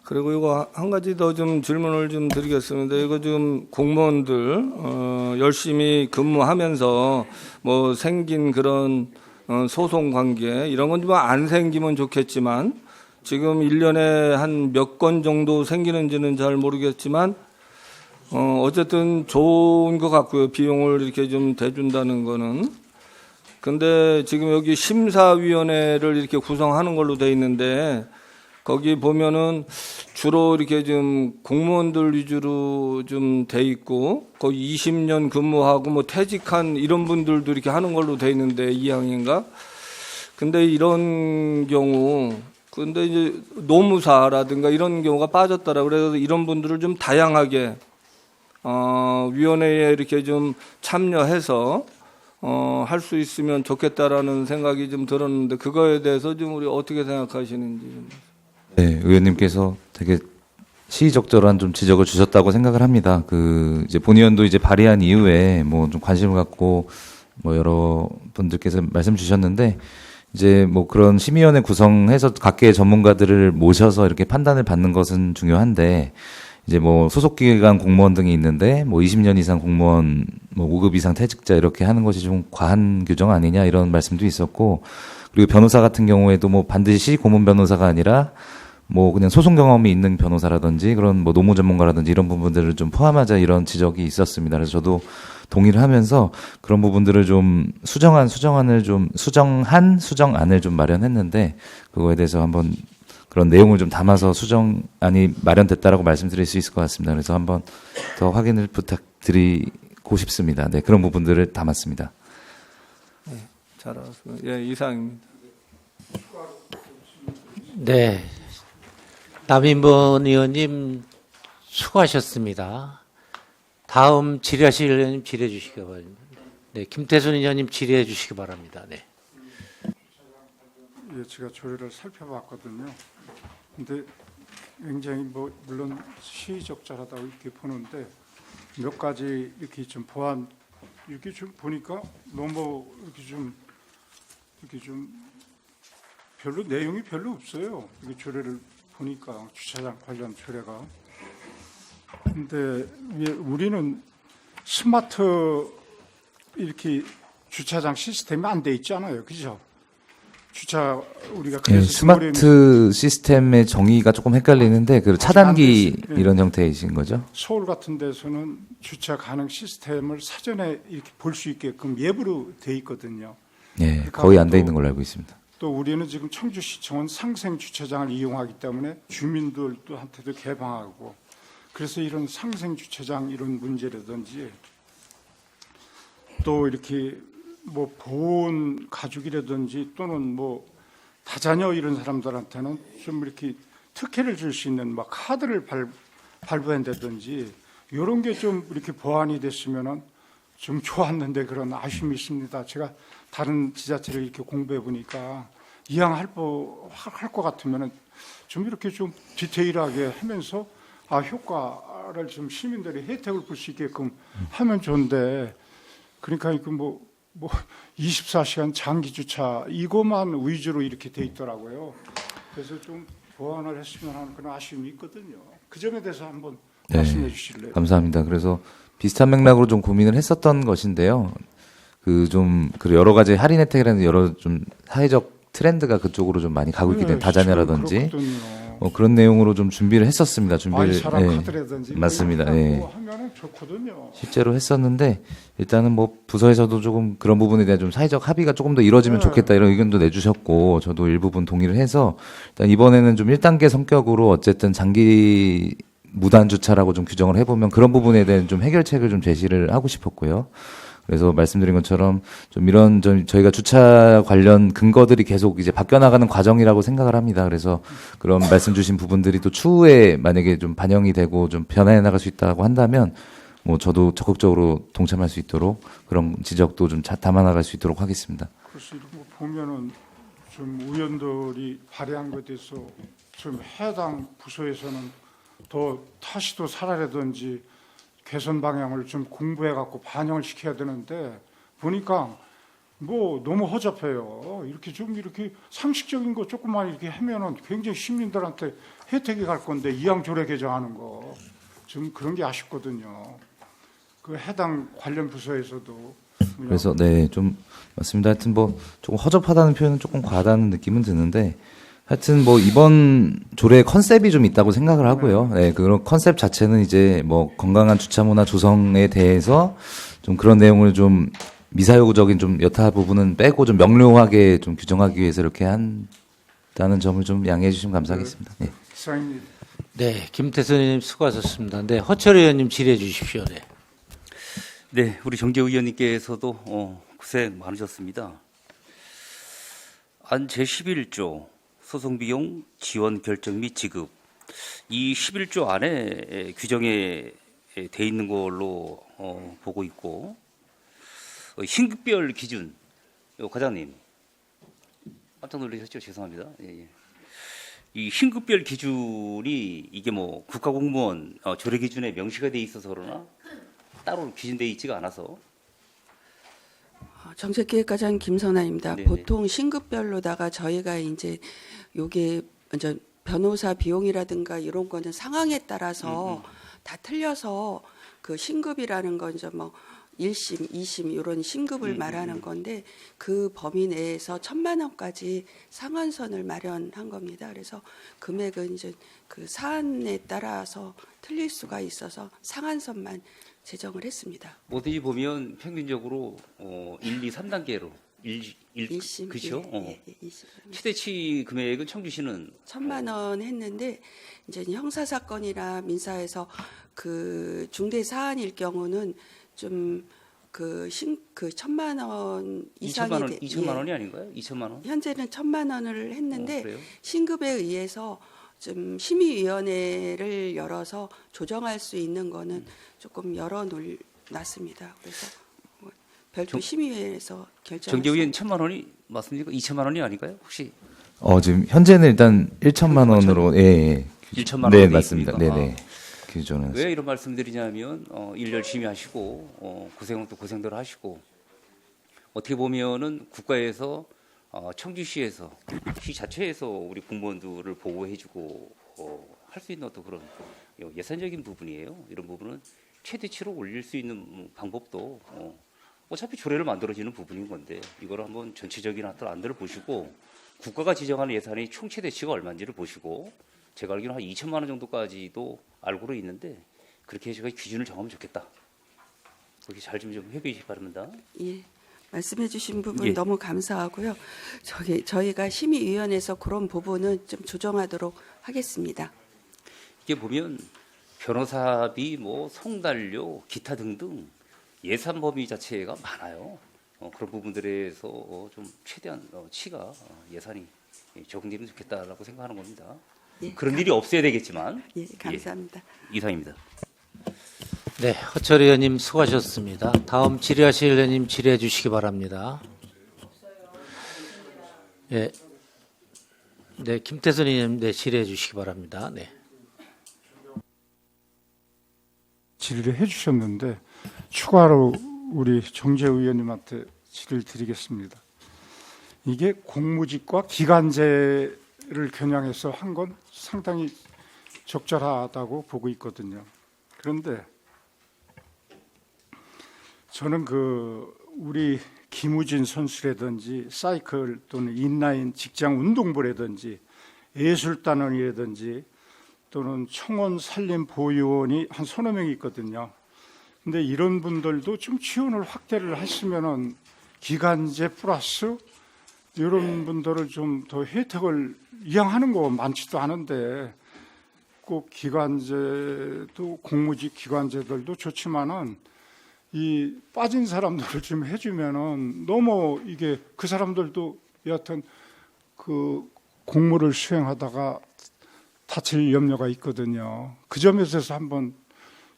그리고 이거 한 가지 더 좀 질문을 좀 드리겠습니다. 이거 좀 공무원들 열심히 근무하면서 뭐 생긴 그런 소송 관계 이런 건 좀 안 생기면 좋겠지만 지금 1년에 한 몇 건 정도 생기는지는 잘 모르겠지만 어쨌든 좋은 것 같고요. 비용을 이렇게 좀 대준다는 거는. 근데 지금 여기 심사위원회를 이렇게 구성하는 걸로 돼 있는데 거기 보면은 주로 이렇게 좀 공무원들 위주로 좀 돼 있고 거기 20년 근무하고 뭐 퇴직한 이런 분들도 이렇게 하는 걸로 돼 있는데 이항인가? 근데 이런 경우 근데 이제 노무사라든가 이런 경우가 빠졌더라. 그래서 이런 분들을 좀 다양하게 위원회에 이렇게 좀 참여해서 할 수 있으면 좋겠다라는 생각이 좀 들었는데 그거에 대해서 좀 우리 어떻게 생각하시는지 좀. 네, 의원님께서 되게 시의적절한 좀 지적을 주셨다고 생각을 합니다. 그 이제 본의원도 이제 발의한 이후에 뭐 좀 관심을 갖고 뭐 여러 분들께서 말씀 주셨는데 이제 뭐 그런 심의위원회 구성해서 각계의 전문가들을 모셔서 이렇게 판단을 받는 것은 중요한데 이제 뭐 소속기관 공무원 등이 있는데 뭐 20년 이상 공무원 뭐 5급 이상 퇴직자 이렇게 하는 것이 좀 과한 규정 아니냐 이런 말씀도 있었고 그리고 변호사 같은 경우에도 뭐 반드시 고문 변호사가 아니라 뭐 그냥 소송 경험이 있는 변호사라든지 그런 뭐 노무 전문가라든지 이런 부분들을 좀 포함하자 이런 지적이 있었습니다. 그래서 저도 동의를 하면서 그런 부분들을 좀 수정한 수정안을 좀 마련했는데 그거에 대해서 한번 그런 내용을 좀 담아서 수정안이 마련됐다라고 말씀드릴 수 있을 것 같습니다. 그래서 한번 더 확인을 부탁드리고 싶습니다. 네, 그런 부분들을 담았습니다. 네, 잘 알았습니다. 예, 이상입니다. 네. 남인번 의원님 수고하셨습니다. 다음 질의하실 의원님 질의해 주시기 바랍니다. 네, 김태순 의원님 질의해 주시기 바랍니다. 네. 예, 제가 조례를 살펴봤거든요. 근데 굉장히 뭐 물론 시의적절하다고 이렇게 보는데 몇 가지 이렇게 좀 보완 이렇게 좀 보니까 너무 이렇게 좀 별로 내용이 별로 없어요. 이게 조례를 보니까 주차장 관련 조례가. 근데 우리는 스마트 이렇게 주차장 시스템이 안 돼 있잖아요, 그죠? 주차 우리가 네, 그래서 스마트 시스템의 정의가 조금 헷갈리는데 그 차단기 안 돼 이런 형태이신 거죠? 서울 같은 데서는 주차 가능 시스템을 사전에 이렇게 볼 수 있게끔 예부로 돼 있거든요. 네, 거의 안 돼 있는 걸로 알고 있습니다. 또 우리는 지금 청주시청은 상생 주차장을 이용하기 때문에 주민들한테도 개방하고 그래서 이런 상생 주차장 이런 문제라든지 또 이렇게 뭐 보온 가족이라든지 또는 뭐 다자녀 이런 사람들한테는 좀 이렇게 특혜를 줄 수 있는 막 카드를 발부한다든지 이런 게 좀 이렇게 보완이 됐으면은 좀 좋았는데 그런 아쉬움이 있습니다. 제가 다른 지자체를 이렇게 공부해 보니까 이왕 할 것 같으면은 좀 이렇게 좀 디테일하게 하면서 효과를 좀 시민들이 혜택을 볼 수 있게끔 하면 좋은데, 그러니까 뭐 24시간 장기 주차 이것만 위주로 이렇게 돼 있더라고요. 그래서 좀 보완을 했으면 하는 그런 아쉬움이 있거든요. 그 점에 대해서 한번 네, 말씀해 주실래요? 감사합니다. 그래서 비슷한 맥락으로 좀 고민을 했었던 것인데요. 그 여러 가지 할인 혜택이라는 여러 좀 사회적 트렌드가 그쪽으로 좀 많이 가고 있기 때문에 다자녀라든지 그런 내용으로 좀 준비를 했었습니다. 사람 예, 카드라든지 맞습니다. 예. 하면은 좋거든요. 실제로 했었는데 일단은 뭐 부서에서도 조금 그런 부분에 대한 좀 사회적 합의가 조금 더 이루어지면 좋겠다 이런 의견도 내주셨고 저도 일부분 동의를 해서 일단 이번에는 좀 1단계 성격으로 어쨌든 장기 무단 주차라고 좀 규정을 해보면 그런 부분에 대한 좀 해결책을 좀 제시를 하고 싶었고요. 그래서 말씀드린 것처럼 좀 이런 저희가 주차 관련 근거들이 계속 이제 바뀌어나가는 과정이라고 생각을 합니다. 그래서 그런 말씀 주신 부분들이 또 추후에 만약에 좀 반영이 되고 좀 변화해 나갈 수 있다고 한다면 뭐 저도 적극적으로 동참할 수 있도록 그런 지적도 좀 담아 나갈 수 있도록 하겠습니다. 그래서 이런 거 보면은 좀 의원들이 발의한 것에 대해서 좀 해당 부서에서는 더 타시도 살아라든지 개선 방향을 좀 공부해 갖고 반영을 시켜야 되는데 보니까 뭐 너무 허접해요. 이렇게 상식적인 거 조금만 이렇게 하면은 굉장히 시민들한테 혜택이 갈 건데 이왕 조례 개정하는 거 좀 그런 게 아쉽거든요. 그 해당 관련 부서에서도 그래서 네, 좀 맞습니다. 하여튼 뭐 조금 허접하다는 표현은 조금 과하다는 느낌은 드는데 하여튼 뭐 이번 조례의 컨셉이 좀 있다고 생각을 하고요. 네, 그런 컨셉 자체는 이제 뭐 건강한 주차 문화 조성에 대해서 좀 그런 내용을 좀 미사여구적인 좀 여타 부분은 빼고 좀 명료하게 좀 규정하기 위해서 이렇게 한다는 점을 좀 양해해 주시면 감사하겠습니다. 네. 기사님 네, 김태선 의원님 수고하셨습니다. 네, 허철 의원님 질의해 주십시오. 네. 네, 우리 정재 의원님께서도 고생 많으셨습니다. 안 제11조 소송비용 지원 결정 및 지급 이 11조 안에 규정에 돼 있는 걸로 보고 있고 신급별 기준 과장님 깜짝 놀라셨죠? 죄송합니다. 예. 이 신급별 기준이 이게 뭐 국가공무원 조례 기준에 명시가 돼 있어서 그러나 따로 기준돼 있지가 않아서 정책기획과장 김선아입니다. 네네. 보통 신급별로다가 저희가 이제 요게 먼저 변호사 비용이라든가 이런 거는 상황에 따라서 다 틀려서 그 신급이라는 건 이제 뭐 1심, 2심 이런 신급을 말하는 건데 그 범위 내에서 1,000만 원까지 상한선을 마련한 겁니다. 그래서 금액은 이제 그 사안에 따라서 틀릴 수가 있어서 상한선만 제정을 했습니다. 어디 보면 평균적으로 1, 2, 3단계로 1심, 그렇죠? 예, 1심. 최대치 금액은 청주시는 1,000만 원 했는데 이제 형사 사건이나 민사에서 그 중대 사안일 경우는 좀 그 1,000만 원 이상이 2천만 원이 아닌가요? 2천만 원? 현재는 1,000만 원을 했는데 그래요? 신급에 의해서 좀 심의위원회를 열어서 조정할 수 있는 거는 조금 열어놨습니다. 그래서 뭐 별도 심의회에서 결정. 정재 의원 1,000만 원이 맞습니까? 2천만 원이 아닌가요? 혹시 지금 현재는 일단 1천만 원으로 예. 1천만 네, 원이 맞습니다. 있으니까. 네, 네. 기존은 왜 이런 말씀드리냐면 일 열심히 하시고 고생은 또 고생대로 하시고 어떻게 보면은 국가에서 청주시에서 시 자체에서 우리 공무원들을 보호해주고 할 수 있는 어떤 그런 예산적인 부분이에요. 이런 부분은 최대치로 올릴 수 있는 방법도 어차피 조례를 만들어지는 부분인 건데 이걸 한번 전체적인 어떤 안들을 보시고 국가가 지정하는 예산이 총 최대치가 얼마인지를 보시고 제가 알기로는 한 2천만 원 정도까지도 알고는 있는데 그렇게 제가 기준을 정하면 좋겠다. 그렇게 잘 좀 해주시기 바랍니다. 예. 말씀해 주신 부분 예. 너무 감사하고요. 저희가 심의위원회에서 그런 부분은 좀 조정하도록 하겠습니다. 이게 보면 변호사비, 뭐 성단료, 기타 등등 예산 범위 자체가 많아요. 그런 부분들에서 좀 최대한 치가 예산이 적응되면 좋겠다라고 생각하는 겁니다. 예, 그런 일이 없어야 되겠지만 예, 감사합니다. 이상입니다. 네, 허철 의원님 수고하셨습니다. 다음 질의하실 의원님 질의해 주시기 바랍니다. 네, 네, 김태선 의원님 네, 질의해 주시기 바랍니다. 네. 질의를 해주셨는데 추가로 우리 정재 의원님한테 질의를 드리겠습니다. 이게 공무직과 기간제를 겨냥해서 한 건 상당히 적절하다고 보고 있거든요. 그런데 저는 우리 김우진 선수라든지 사이클 또는 인라인 직장 운동부라든지 예술단원이라든지 또는 청원 산림보유원이 한 서너 명이 있거든요. 근데 이런 분들도 좀 지원을 확대를 했으면은 기간제 플러스 이런 분들을 좀 더 혜택을 이양하는 거 많지도 않은데 꼭 기간제도 공무직 기간제들도 좋지만은 이 빠진 사람들을 좀 해주면은 너무 이게 그 사람들도 여하튼 그 공무를 수행하다가 다칠 염려가 있거든요. 그 점에서 한번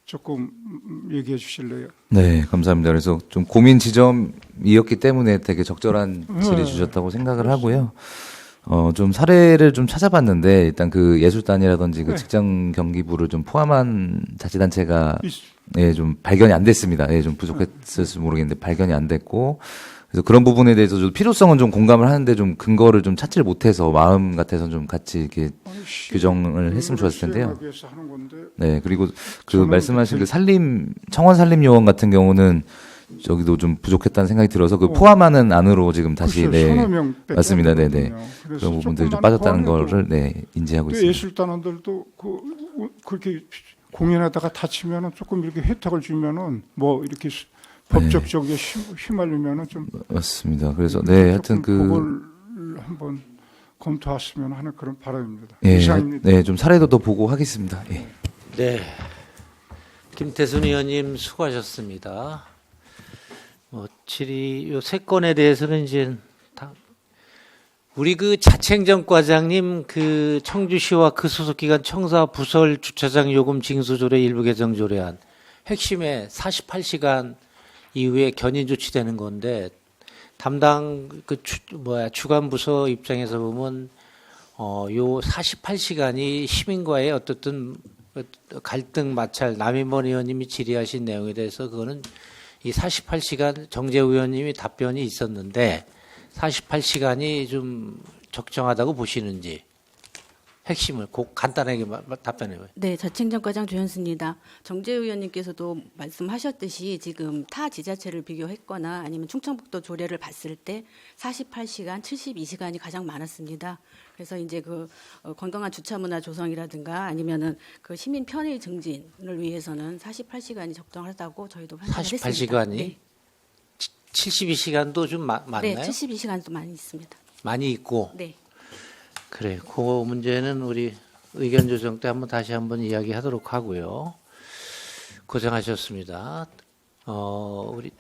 조금 얘기해 주실래요? 네, 감사합니다. 그래서 좀 고민 지점이었기 때문에 되게 적절한 질의 주셨다고 생각을 하고요. 좀 사례를 좀 찾아봤는데 일단 그 예술단이라든지 그 직장 경기부를 좀 포함한 자치단체가 예, 좀 발견이 안 됐습니다. 예, 좀 부족했을지 모르겠는데 발견이 안 됐고 그래서 그런 부분에 대해서 좀 필요성은 좀 공감을 하는데 좀 근거를 좀 찾지를 못해서 마음 같아서 좀 같이 이렇게 규정을 했으면 좋았을 텐데요. 네, 그리고 그 말씀하신 그 청원 산림요원 같은 경우는 저기도 좀 부족했다는 생각이 들어서 그 포함하는 안으로 지금 다시 네 맞습니다, 네네 그런 부분들이 좀 빠졌다는 거를 네 인지하고 있습니다. 예술단원들도 그렇게 공연하다가 다치면은 조금 이렇게 혜택을 주면은 뭐 이렇게 법적적으로 휘말리면은 좀 맞습니다. 그래서 네 하여튼 그걸 한번 검토했으면 하는 그런 바람입니다. 예, 이상입니다. 네, 좀 사례도 더 보고 하겠습니다. 예. 네, 김태순 의원님 수고하셨습니다. 질의 요 세 건에 대해서는 이제 우리 그 자치행정과장님 그 청주시와 그 소속기관 청사 부설 주차장 요금 징수조례 일부 개정 조례안 핵심에 48시간 이후에 견인 조치되는 건데 담당 주관 부서 입장에서 보면 요 48시간이 시민과의 어떻든 갈등 마찰 남인번 의원님이 질의하신 내용에 대해서 그거는 이 48시간 정재 의원님이 답변이 있었는데 48시간이 좀 적정하다고 보시는지 핵심을 간단하게 답변해봐요. 네, 자치행정과장 조현수입니다. 정재 의원님께서도 말씀하셨듯이 지금 타 지자체를 비교했거나 아니면 충청북도 조례를 봤을 때 48시간, 72시간이 가장 많았습니다. 그래서 이제 그 건강한 주차 문화 조성이라든가 아니면은 그 시민 편의 증진을 위해서는 48시간이 적정하다고 저희도 판단을 했습니다. 48시간이 네. 72시간도 좀 많나요? 네, 72시간도 많이 있습니다. 많이 있고. 네. 그래, 그 문제는 우리 의견 조정 때 다시 한번 이야기하도록 하고요. 고생하셨습니다. 우리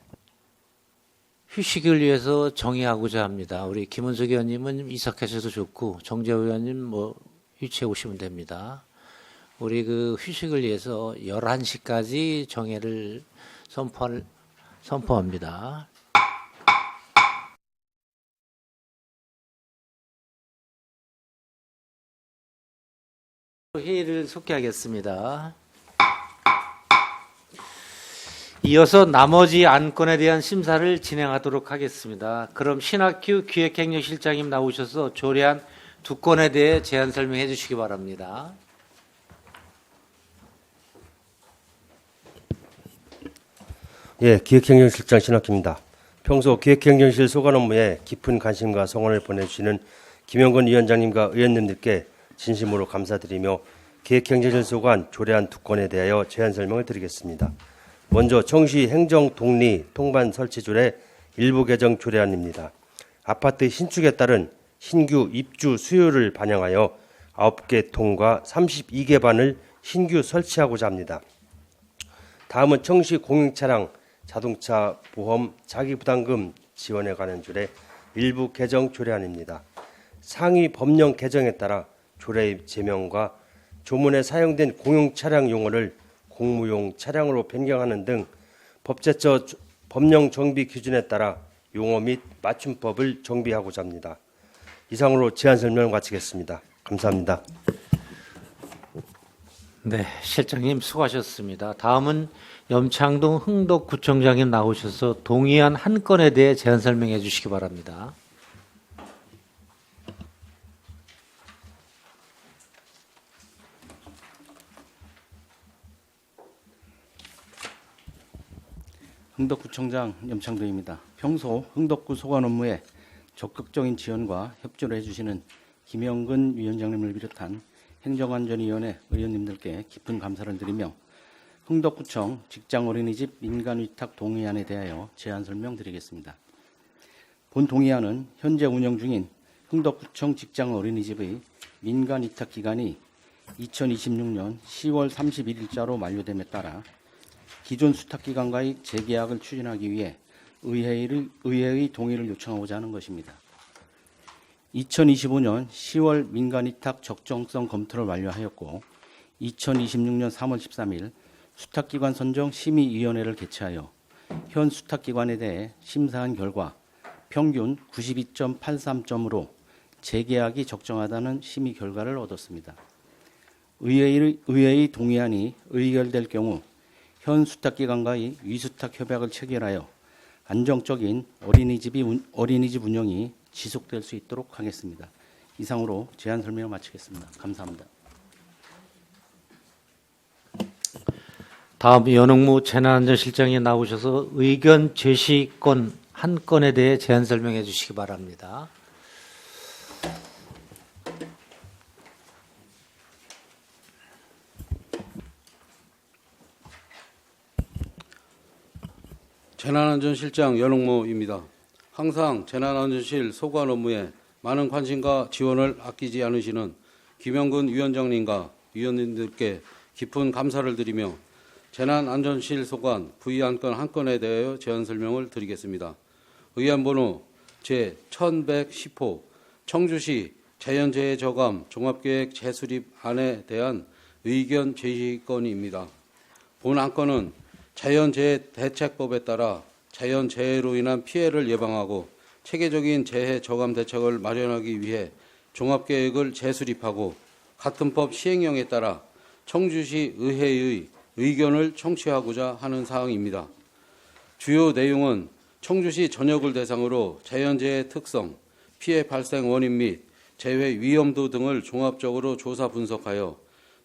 휴식을 위해서 정의하고자 합니다. 우리 김은석 의원님은 이삭하셔도 좋고 정재 의원님 뭐 유치해 오시면 됩니다. 우리 그 휴식을 위해서 11시까지 정회를 선포합니다. 회의를 속개하겠습니다. 이어서 나머지 안건에 대한 심사를 진행하도록 하겠습니다. 그럼 신학규 기획행정실장님 나오셔서 조례안 2건에 대해 제안 설명해 주시기 바랍니다. 예, 기획행정실장 신학규입니다. 평소 기획행정실 소관 업무에 깊은 관심과 성원을 보내주시는 김영건 위원장님과 의원님들께 진심으로 감사드리며 기획행정실 소관 조례안 2건에 대하여 제안 설명을 드리겠습니다. 먼저 청시 행정 독리 통반 설치 조례 일부 개정 조례안입니다. 아파트 신축에 따른 신규 입주 수요를 반영하여 9개 통과 32개 반을 신규 설치하고자 합니다. 다음은 청시 공용차량 자동차 보험 자기부담금 지원에 관한 조례 일부 개정 조례안입니다. 상위 법령 개정에 따라 조례의 제명과 조문에 사용된 공용차량 용어를 공무용 차량으로 변경하는 등 법제처 법령 정비 기준에 따라 용어 및 맞춤법을 정비하고자 합니다. 이상으로 제안 설명을 마치겠습니다. 감사합니다. 네, 실장님 수고하셨습니다. 다음은 염창동 흥덕구청장님 나오셔서 동의안 한 건에 대해 제안 설명해 주시기 바랍니다. 흥덕구청장 염창동입니다. 평소 흥덕구 소관 업무에 적극적인 지원과 협조를 해주시는 김영근 위원장님을 비롯한 행정안전위원회 의원님들께 깊은 감사를 드리며 흥덕구청 직장어린이집 민간위탁 동의안에 대하여 제안 설명드리겠습니다. 본 동의안은 현재 운영 중인 흥덕구청 직장어린이집의 민간위탁 기간이 2026년 10월 31일자로 만료됨에 따라 기존 수탁기관과의 재계약을 추진하기 위해 의회의 동의를 요청하고자 하는 것입니다. 2025년 10월 민간위탁 적정성 검토를 완료하였고 2026년 3월 13일 수탁기관 선정 심의위원회를 개최하여 현 수탁기관에 대해 심사한 결과 평균 92.83점으로 재계약이 적정하다는 심의 결과를 얻었습니다. 의회의 동의안이 의결될 경우 현 수탁기관과의 위수탁 협약을 체결하여 안정적인 어린이집 운영이 지속될 수 있도록 하겠습니다. 이상으로 제안 설명을 마치겠습니다. 감사합니다. 다음 연옥무 재난안전실장이 나오셔서 의견 제시권 한 건에 대해 제안 설명해 주시기 바랍니다. 재난안전실장 연옥모입니다. 항상 재난안전실 소관 업무에 많은 관심과 지원을 아끼지 않으시는 김영근 위원장님과 위원님들께 깊은 감사를 드리며 재난안전실 소관 부의안건 한 건에 대하여 제안 설명을 드리겠습니다. 의안번호 제1110호 청주시 자연재해 저감 종합계획 재수립안에 대한 의견 제시건입니다. 본 안건은 자연재해 대책법에 따라 자연재해로 인한 피해를 예방하고 체계적인 재해 저감 대책을 마련하기 위해 종합계획을 재수립하고 같은 법 시행령에 따라 청주시 의회의 의견을 청취하고자 하는 사항입니다. 주요 내용은 청주시 전역을 대상으로 자연재해 특성, 피해 발생 원인 및 재해 위험도 등을 종합적으로 조사 분석하여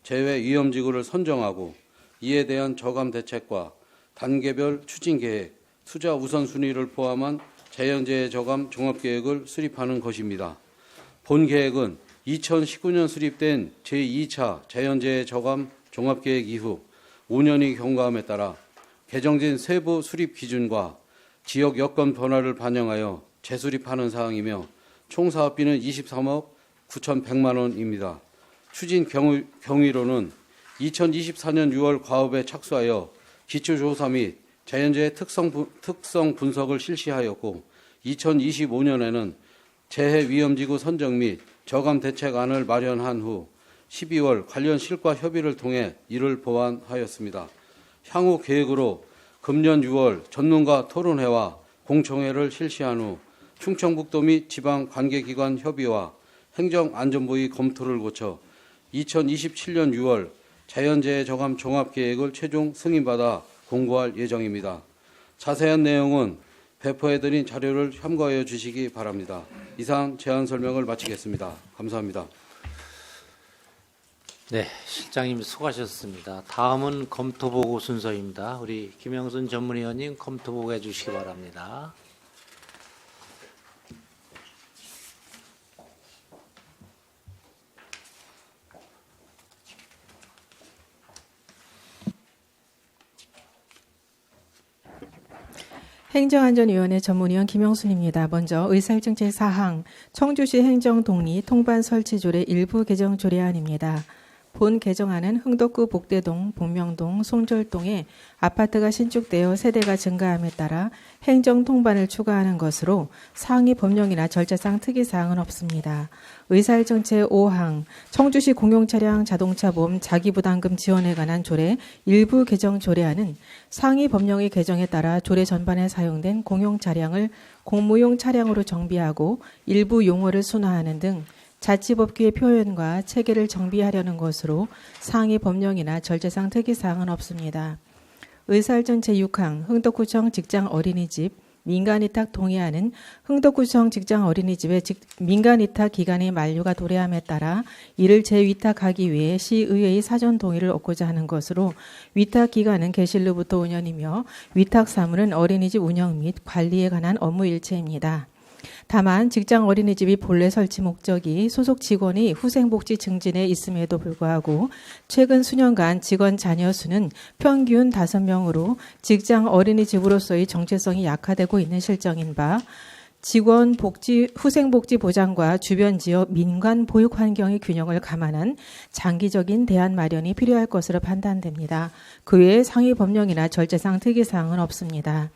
재해 위험지구를 선정하고 이에 대한 저감 대책과 단계별 추진 계획, 투자 우선순위를 포함한 자연재해 저감 종합계획을 수립하는 것입니다. 본 계획은 2019년 수립된 제2차 자연재해 저감 종합계획 이후 5년이 경과함에 따라 개정된 세부 수립 기준과 지역 여건 변화를 반영하여 재수립하는 사항이며 총 사업비는 23억 9,100만 원입니다. 추진 경위로는 2024년 6월 과업에 착수하여 기초조사 및 자연재해 특성 분석을 실시하였고 2025년에는 재해 위험지구 선정 및 저감 대책안을 마련한 후 12월 관련 실과 협의를 통해 이를 보완하였습니다. 향후 계획으로 금년 6월 전문가 토론회와 공청회를 실시한 후 충청북도 및 지방 관계기관 협의와 행정안전부의 검토를 거쳐 2027년 6월 자연재해 저감 종합계획을 최종 승인받아 공고할 예정입니다. 자세한 내용은 배포해드린 자료를 참고하여 주시기 바랍니다. 이상 제안 설명을 마치겠습니다. 감사합니다. 네, 실장님 수고하셨습니다. 다음은 검토보고 순서입니다. 우리 김영순 전문위원님 검토보고 해주시기 바랍니다. 행정안전위원회 전문위원 김영순입니다. 먼저 의사일정 제4항 청주시 행정동리 통반 설치 조례 일부 개정 조례안입니다. 본 개정안은 흥덕구 복대동, 복명동, 송절동에 아파트가 신축되어 세대가 증가함에 따라 행정 통반을 추가하는 것으로 상위 법령이나 절차상 특이사항은 없습니다. 의사일정 제5항 청주시 공용차량 자동차보험 자기부담금 지원에 관한 조례 일부 개정 조례안은 상위 법령의 개정에 따라 조례 전반에 사용된 공용차량을 공무용 차량으로 정비하고 일부 용어를 순화하는 등 자치법규의 표현과 체계를 정비하려는 것으로 상위 법령이나 절제상 특이사항은 없습니다. 의사일정 제6항 흥덕구청 직장 어린이집 민간위탁 동의안은 흥덕구청 직장 어린이집의 민간위탁 기간의 만료가 도래함에 따라 이를 재위탁하기 위해 시의회의 사전 동의를 얻고자 하는 것으로 위탁 기간은 개실로부터 5년이며 위탁 사무는 어린이집 운영 및 관리에 관한 업무 일체입니다. 다만 직장 어린이집이 본래 설치 목적이 소속 직원이 후생복지 증진에 있음에도 불구하고 최근 수년간 직원 자녀 수는 평균 5명으로 직장 어린이집으로서의 정체성이 약화되고 있는 실정인 바 직원 복지, 후생복지 보장과 주변 지역 민관 보육 환경의 균형을 감안한 장기적인 대안 마련이 필요할 것으로 판단됩니다. 그 외에 상위 법령이나 절제상 특이사항은 없습니다.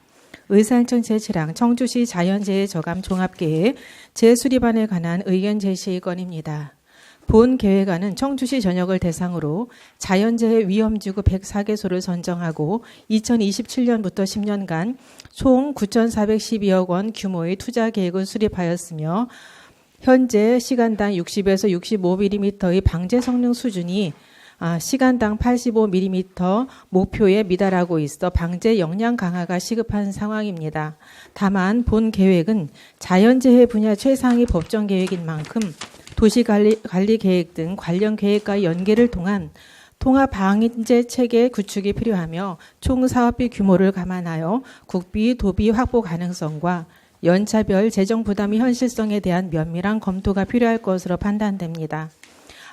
의사일정 제7항 청주시 자연재해 저감 종합계획 재수립안에 관한 의견 제시의 건입니다. 본 계획안은 청주시 전역을 대상으로 자연재해 위험지구 104개소를 선정하고 2027년부터 10년간 총 9,412억 원 규모의 투자 계획을 수립하였으며 현재 시간당 60에서 65mm의 방제 성능 수준이 시간당 85mm 목표에 미달하고 있어 방제 역량 강화가 시급한 상황입니다. 다만 본 계획은 자연재해 분야 최상위 법정 계획인 만큼 도시관리 계획 등 관련 계획과의 연계를 통한 통합 방제 체계 구축이 필요하며 총 사업비 규모를 감안하여 국비, 도비 확보 가능성과 연차별 재정 부담의 현실성에 대한 면밀한 검토가 필요할 것으로 판단됩니다.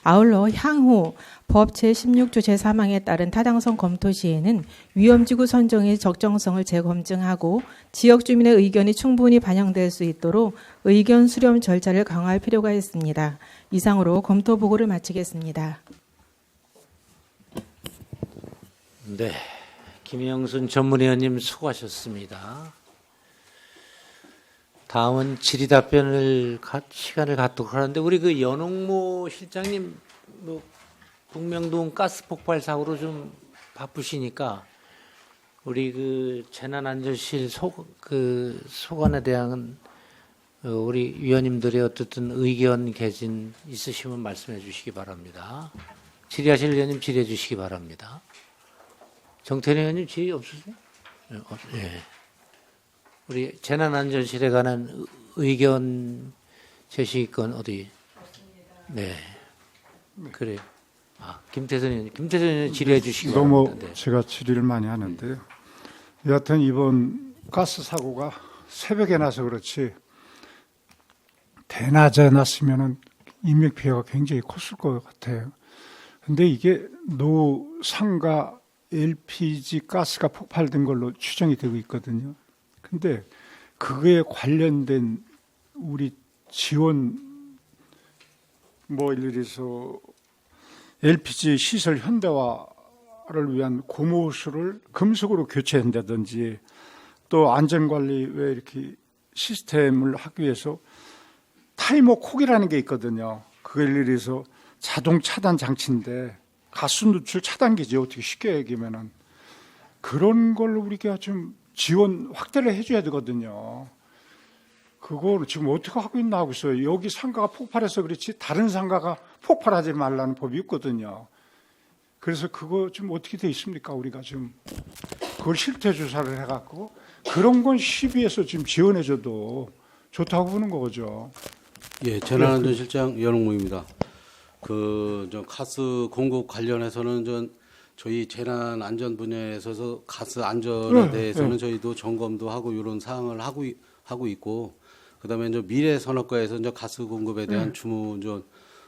아울러 향후 법 제16조 제3항에 따른 타당성 검토 시에는 위험지구 선정의 적정성을 재검증하고 지역 주민의 의견이 충분히 반영될 수 있도록 의견 수렴 절차를 강화할 필요가 있습니다. 이상으로 검토 보고를 마치겠습니다. 네, 김영순 전문위원님 수고하셨습니다. 다음은 질의 답변을 시간을 갖도록 하는데 우리 그 연홍모 실장님 뭐 북명동 가스 폭발 사고로 좀 바쁘시니까 우리 그 재난안전실 소관에 대한 우리 위원님들의 어쨌든 의견 개진 있으시면 말씀해 주시기 바랍니다. 질의하실 위원님 질의해 주시기 바랍니다. 정태인 의원님 질의 없으세요? 네. 우리 재난안전실에 관한 의견 제시건 어디? 네. 그래요. 김태선 의원님. 김태선 의원님 질의해 주시기 너무 바랍니다. 네. 제가 질의를 많이 하는데요. 여하튼 이번 가스 사고가 새벽에 나서 그렇지 대낮에 났으면은 인명 피해가 굉장히 컸을 것 같아요. 근데 이게 노상가 LPG 가스가 폭발된 걸로 추정이 되고 있거든요. 근데 그거에 관련된 우리 지원 예를 들어서 LPG 시설 현대화를 위한 고무호스를 금속으로 교체한다든지 또 안전관리 왜 이렇게 시스템을 하기 위해서 타이머 콕이라는 게 있거든요. 그걸 예를 들어서 자동 차단 장치인데 가스 누출 차단기지 어떻게 쉽게 얘기하면은 그런 걸 우리가 좀 지원 확대를 해줘야 되거든요. 그걸 지금 어떻게 하고 있나 하고 있어요. 여기 상가가 폭발해서 그렇지 다른 상가가 폭발하지 말라는 법이 있거든요. 그래서 그거 좀 어떻게 돼 있습니까? 우리가 좀 그걸 실태 조사를 해갖고 그런 건 시비에서 지금 지원해줘도 좋다고 보는 거죠. 예, 재난안전실장 연홍무입니다. 가스 공급 관련해서는 저희 재난 안전 분야에서 가스 안전에 대해서는 저희도 점검도 하고 이런 사항을 하고 있고, 그다음에 미래 산업과에서 가스 공급에 대한 주무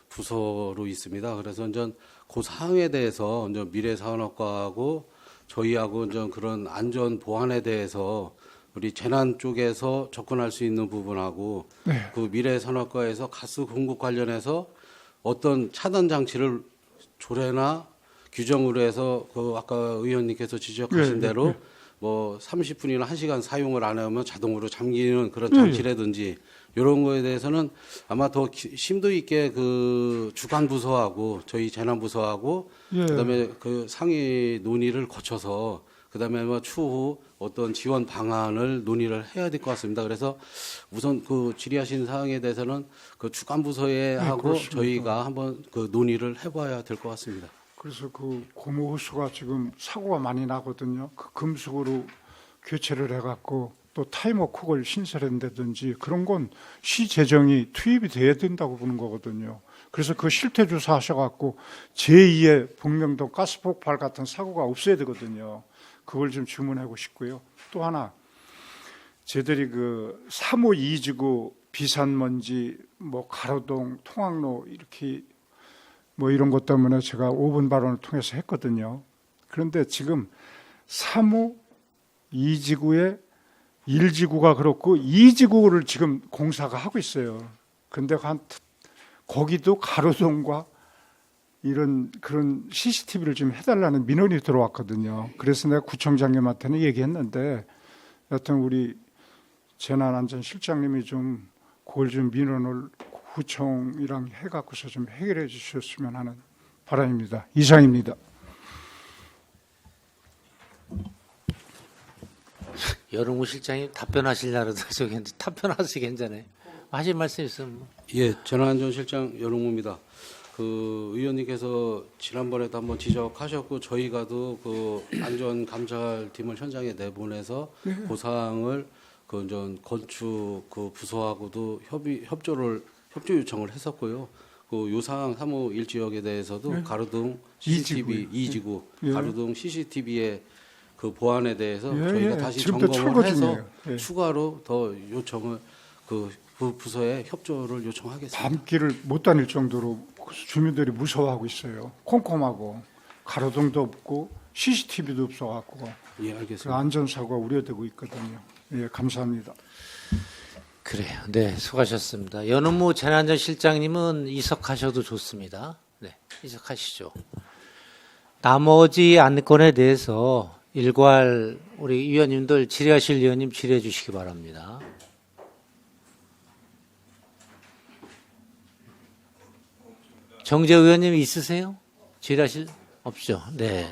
부서로 있습니다. 그래서 그 사항에 대해서 미래 산업과하고 저희하고 그런 안전 보안에 대해서 우리 재난 쪽에서 접근할 수 있는 부분하고 그 미래 산업과에서 가스 공급 관련해서 어떤 차단 장치를 조례나 규정으로 해서 아까 의원님께서 지적하신 대로 뭐 30분이나 1시간 사용을 안 하면 자동으로 잠기는 그런 장치라든지 이런 거에 대해서는 아마 더 심도 있게 그 주관 부서하고 저희 재난 부서하고 그다음에 그 상위 논의를 거쳐서 그다음에 뭐 추후 어떤 지원 방안을 논의를 해야 될 것 같습니다. 그래서 우선 그 질의하신 사항에 대해서는 그 주간 부서에 하고 그렇습니다. 저희가 한번 그 논의를 해봐야 될 것 같습니다. 그래서 그 고무 호수가 지금 사고가 많이 나거든요. 그 금속으로 교체를 해갖고 또 타이머 콕을 신설한다든지 그런 건 시 재정이 투입이 돼야 된다고 보는 거거든요. 그래서 그 실태 조사하셔갖고 제2의 북명동 가스 폭발 같은 사고가 없어야 되거든요. 그걸 좀 주문하고 싶고요. 또 하나, 저희들이 그 3호 2지구 비산먼지, 뭐 가로동, 통학로 이렇게 뭐 이런 것 때문에 제가 5분 발언을 통해서 했거든요. 그런데 지금 3호 2지구에 1지구가 그렇고 2지구를 지금 공사가 하고 있어요. 근데 거기도 가로등과 이런 그런 CCTV를 좀 해달라는 민원이 들어왔거든요. 그래서 내가 구청장님한테는 얘기했는데 여튼 우리 재난안전실장님이 좀 그걸 좀 민원을 구청이랑 해갖고서 좀 해결해 주셨으면 하는 바람입니다. 이상입니다. 여름우 실장님 답변하시려고 저기 답변하시 괜찮아요. 하실 말씀 있으면. 예, 재난안전실장 여롱무입니다. 그 의원님께서 지난번에도 한번 지적하셨고 저희가도 그 안전감찰팀을 현장에 내보내서 그 사항을 그 전 건축 그 부서하고도 협조 요청을 했었고요. 그 요사항 3호 1지역에 대해서도 가로등 CCTV 2지구 가로등 CCTV의 그 보안에 대해서 저희가 다시 점검을 해서 추가로 더 요청을 그 부서에 협조를 요청하겠습니다. 밤길을 못 다닐 정도로 주민들이 무서워하고 있어요. 컴컴하고 가로등도 없고 CCTV도 없어갖고 예, 그 알겠습니다. 안전사고가 우려되고 있거든요. 예, 감사합니다. 그래요. 네, 수고하셨습니다. 연은무 재난안전실장님은 이석하셔도 좋습니다. 네, 이석하시죠. 나머지 안건에 대해서 일괄 우리 위원님들 질의하실 위원님 질의해 주시기 바랍니다. 정재 의원님 있으세요? 질의하실 없죠? 네.